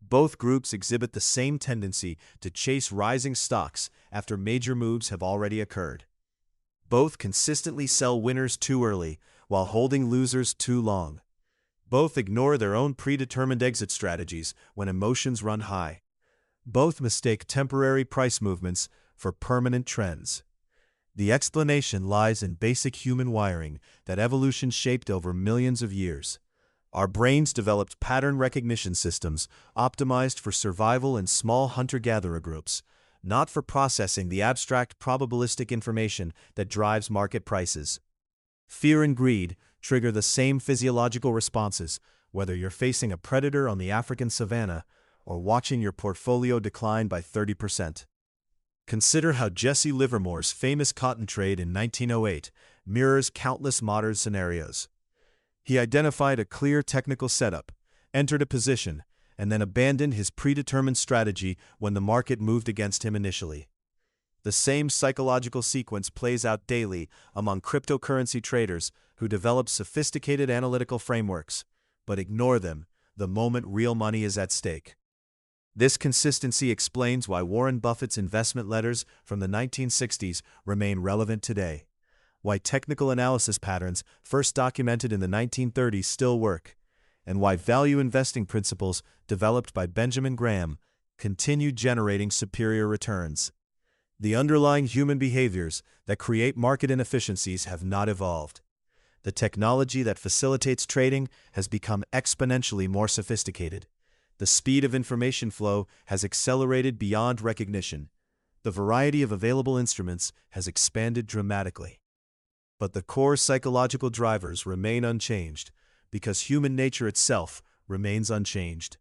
A: Both groups exhibit the same tendency to chase rising stocks after major moves have already occurred. Both consistently sell winners too early while holding losers too long. Both ignore their own predetermined exit strategies when emotions run high. Both mistake temporary price movements for permanent trends. The explanation lies in basic human wiring that evolution shaped over millions of years. Our brains developed pattern recognition systems optimized for survival in small hunter-gatherer groups, not for processing the abstract probabilistic information that drives market prices. Fear and greed trigger the same physiological responses, whether you're facing a predator on the African savanna or watching your portfolio decline by 30%. Consider how Jesse Livermore's famous cotton trade in 1908 mirrors countless modern scenarios. He identified a clear technical setup, entered a position, and then abandoned his predetermined strategy when the market moved against him initially. The same psychological sequence plays out daily among cryptocurrency traders who develop sophisticated analytical frameworks, but ignore them the moment real money is at stake. This consistency explains why Warren Buffett's investment letters from the 1960s remain relevant today, why technical analysis patterns first documented in the 1930s still work, and why value investing principles developed by Benjamin Graham continue generating superior returns. The underlying human behaviors that create market inefficiencies have not evolved. The technology that facilitates trading has become exponentially more sophisticated. The speed of information flow has accelerated beyond recognition. The variety of available instruments has expanded dramatically. But the core psychological drivers remain unchanged because human nature itself remains unchanged.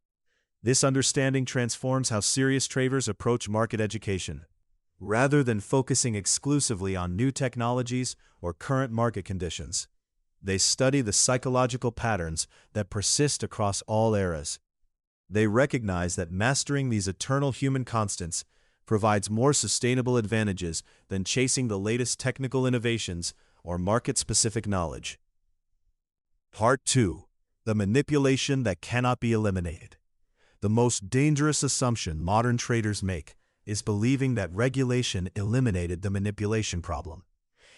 A: This understanding transforms how serious traders approach market education. Rather than focusing exclusively on new technologies or current market conditions, they study the psychological patterns that persist across all eras. They recognize that mastering these eternal human constants provides more sustainable advantages than chasing the latest technical innovations or market-specific knowledge. Part 2. The manipulation that cannot be eliminated. The most dangerous assumption modern traders make is believing that regulation eliminated the manipulation problem.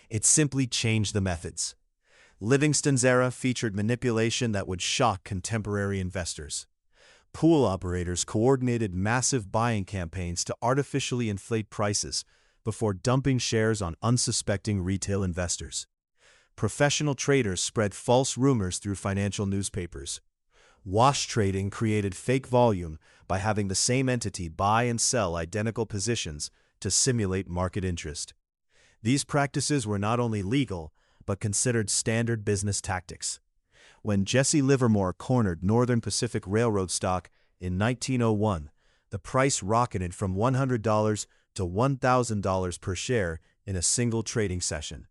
A: It simply changed the methods. Livingston's era featured manipulation that would shock contemporary investors. Pool operators coordinated massive buying campaigns to artificially inflate prices before dumping shares on unsuspecting retail investors. Professional traders spread false rumors through financial newspapers. Wash trading created fake volume by having the same entity buy and sell identical positions to simulate market interest. These practices were not only legal, but considered standard business tactics. When Jesse Livermore cornered Northern Pacific Railroad stock in 1901, the price rocketed from $100 to $1,000 per share in a single trading session.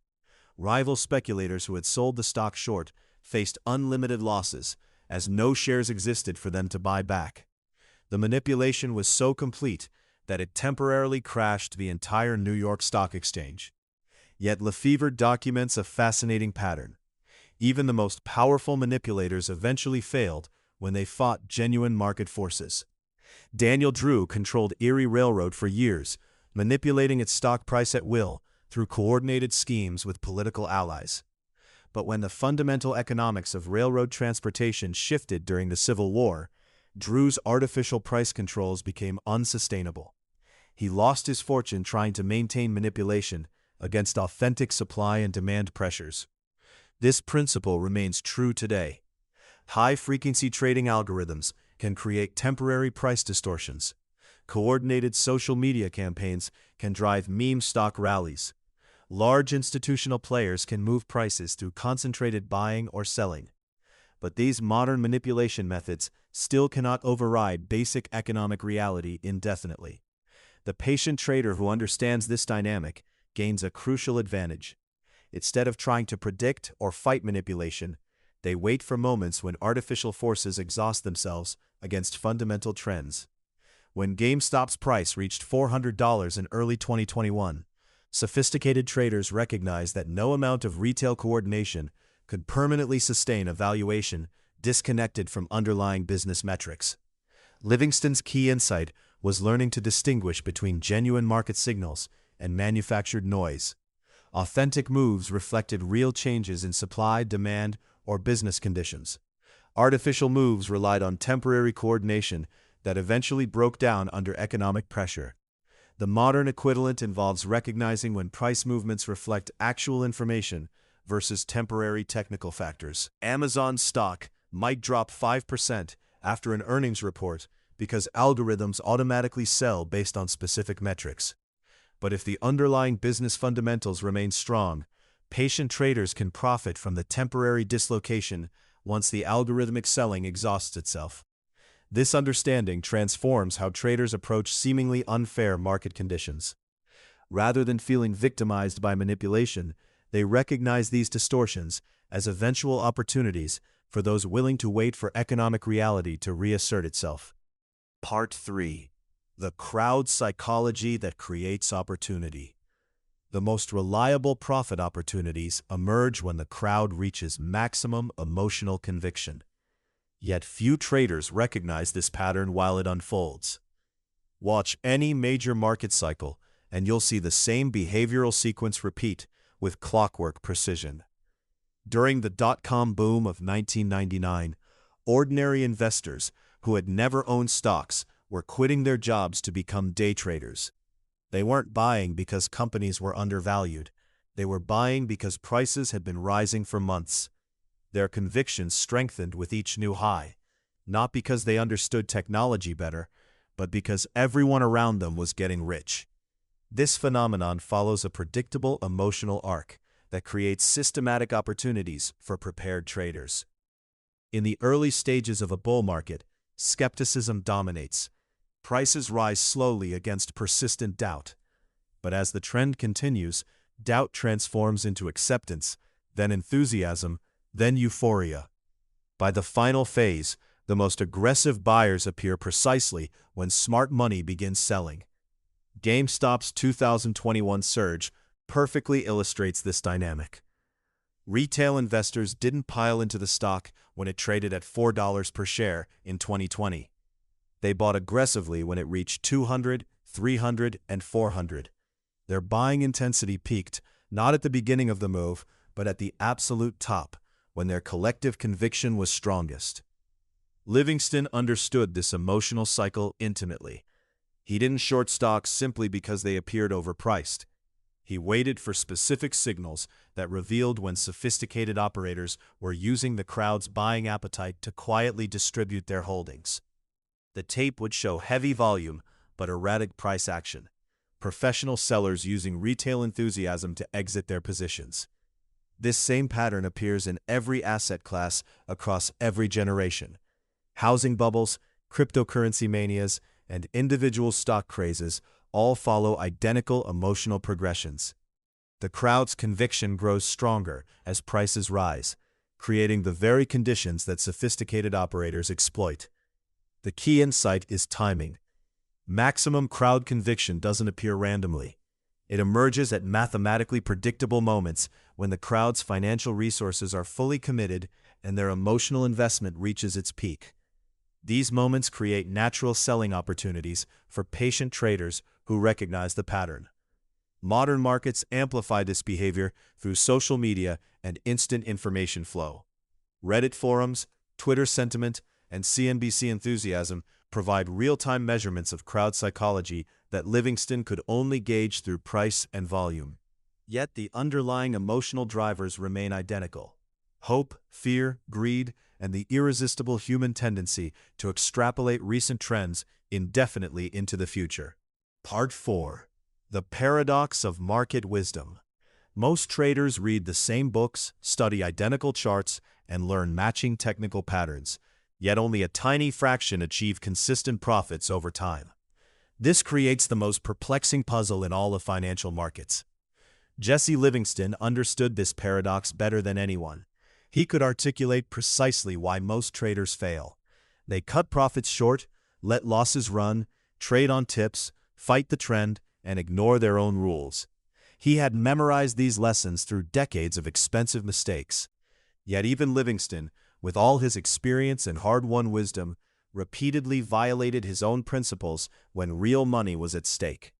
A: Rival speculators who had sold the stock short faced unlimited losses, as no shares existed for them to buy back. The manipulation was so complete that it temporarily crashed the entire New York Stock Exchange. Yet Lefevre documents a fascinating pattern. Even the most powerful manipulators eventually failed when they fought genuine market forces. Daniel Drew controlled Erie Railroad for years, manipulating its stock price at will through coordinated schemes with political allies. But when the fundamental economics of railroad transportation shifted during the Civil War, Drew's artificial price controls became unsustainable. He lost his fortune trying to maintain manipulation against authentic supply and demand pressures. This principle remains true today. High-frequency trading algorithms can create temporary price distortions. Coordinated social media campaigns can drive meme stock rallies. Large institutional players can move prices through concentrated buying or selling. But these modern manipulation methods still cannot override basic economic reality indefinitely. The patient trader who understands this dynamic gains a crucial advantage. Instead of trying to predict or fight manipulation, they wait for moments when artificial forces exhaust themselves against fundamental trends. When GameStop's price reached $400 in early 2021, sophisticated traders recognized that no amount of retail coordination could permanently sustain a valuation disconnected from underlying business metrics. Livingston's key insight was learning to distinguish between genuine market signals and manufactured noise. Authentic moves reflected real changes in supply, demand, or business conditions. Artificial moves relied on temporary coordination that eventually broke down under economic pressure. The modern equivalent involves recognizing when price movements reflect actual information versus temporary technical factors. Amazon's stock might drop 5% after an earnings report because algorithms automatically sell based on specific metrics. But if the underlying business fundamentals remain strong, patient traders can profit from the temporary dislocation once the algorithmic selling exhausts itself. This understanding transforms how traders approach seemingly unfair market conditions. Rather than feeling victimized by manipulation, they recognize these distortions as eventual opportunities for those willing to wait for economic reality to reassert itself. Part 3. The crowd psychology that creates opportunity. The most reliable profit opportunities emerge when the crowd reaches maximum emotional conviction. Yet few traders recognize this pattern while it unfolds. Watch any major market cycle, and you'll see the same behavioral sequence repeat with clockwork precision. During the dot-com boom of 1999, ordinary investors who had never owned stocks were quitting their jobs to become day traders. They weren't buying because companies were undervalued. They were buying because prices had been rising for months. Their convictions strengthened with each new high, not because they understood technology better, but because everyone around them was getting rich. This phenomenon follows a predictable emotional arc that creates systematic opportunities for prepared traders. In the early stages of a bull market, skepticism dominates. Prices rise slowly against persistent doubt. But as the trend continues, doubt transforms into acceptance, then enthusiasm, then euphoria. By the final phase, the most aggressive buyers appear precisely when smart money begins selling. GameStop's 2021 surge perfectly illustrates this dynamic. Retail investors didn't pile into the stock when it traded at $4 per share in 2020. They bought aggressively when it reached $200, $300, and $400. Their buying intensity peaked not at the beginning of the move, but at the absolute top, when their collective conviction was strongest. Livingston understood this emotional cycle intimately. He didn't short stocks simply because they appeared overpriced. He waited for specific signals that revealed when sophisticated operators were using the crowd's buying appetite to quietly distribute their holdings. The tape would show heavy volume but erratic price action, professional sellers using retail enthusiasm to exit their positions. This same pattern appears in every asset class across every generation. Housing bubbles, cryptocurrency manias, and individual stock crazes all follow identical emotional progressions. The crowd's conviction grows stronger as prices rise, creating the very conditions that sophisticated operators exploit. The key insight is timing. Maximum crowd conviction doesn't appear randomly. It emerges at mathematically predictable moments when the crowd's financial resources are fully committed and their emotional investment reaches its peak. These moments create natural selling opportunities for patient traders who recognize the pattern. Modern markets amplify this behavior through social media and instant information flow. Reddit forums, Twitter sentiment, and CNBC enthusiasm provide real-time measurements of crowd psychology that Livingston could only gauge through price and volume. Yet the underlying emotional drivers remain identical: hope, fear, greed, and the irresistible human tendency to extrapolate recent trends indefinitely into the future. Part 4. The Paradox of Market Wisdom. Most traders read the same books, study identical charts, and learn matching technical patterns, yet only a tiny fraction achieve consistent profits over time. This creates the most perplexing puzzle in all of financial markets. Jesse Livingston understood this paradox better than anyone. He could articulate precisely why most traders fail. They cut profits short, let losses run, trade on tips, fight the trend, and ignore their own rules. He had memorized these lessons through decades of expensive mistakes. Yet even Livingston, with all his experience and hard-won wisdom, repeatedly violated his own principles when real money was at stake.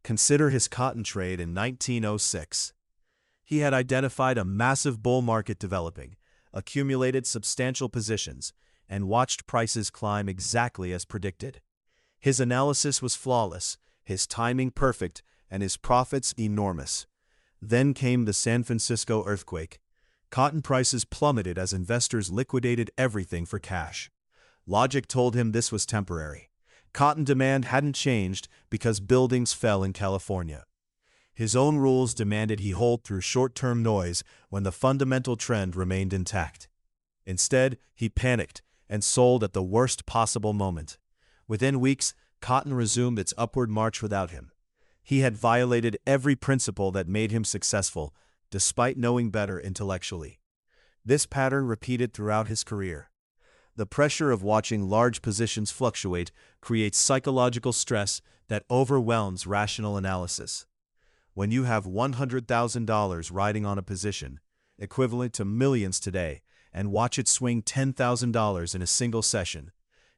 A: Consider his cotton trade in 1906. He had identified a massive bull market developing, accumulated substantial positions, and watched prices climb exactly as predicted. His analysis was flawless, his timing perfect, and his profits enormous. Then came the San Francisco earthquake. Cotton prices plummeted as investors liquidated everything for cash. Logic told him this was temporary. Cotton demand hadn't changed because buildings fell in California. His own rules demanded he hold through short-term noise when the fundamental trend remained intact. Instead, he panicked and sold at the worst possible moment. Within weeks, cotton resumed its upward march without him. He had violated every principle that made him successful, despite knowing better intellectually. This pattern repeated throughout his career. The pressure of watching large positions fluctuate creates psychological stress that overwhelms rational analysis. When you have $100,000 riding on a position, equivalent to millions today, and watch it swing $10,000 in a single session,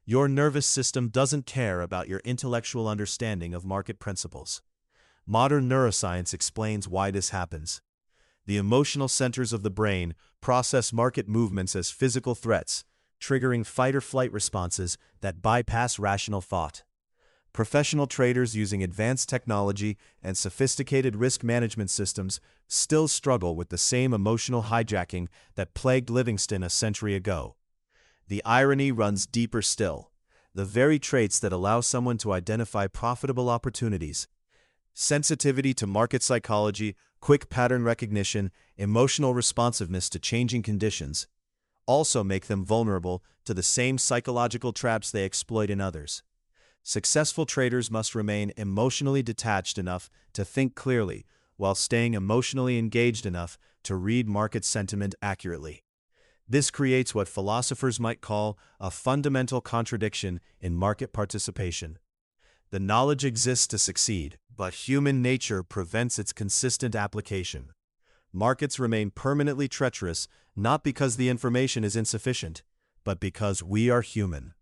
A: your nervous system doesn't care about your intellectual understanding of market principles. Modern neuroscience explains why this happens. The emotional centers of the brain process market movements as physical threats, triggering fight-or-flight responses that bypass rational thought. Professional traders using advanced technology and sophisticated risk management systems still struggle with the same emotional hijacking that plagued Livingston a century ago. The irony runs deeper still. The very traits that allow someone to identify profitable opportunities, sensitivity to market psychology, quick pattern recognition, emotional responsiveness to changing conditions, also make them vulnerable to the same psychological traps they exploit in others. Successful traders must remain emotionally detached enough to think clearly, while staying emotionally engaged enough to read market sentiment accurately. This creates what philosophers might call a fundamental contradiction in market participation. The knowledge exists to succeed, but human nature prevents its consistent application. Markets remain permanently treacherous not because the information is insufficient, but because we are human.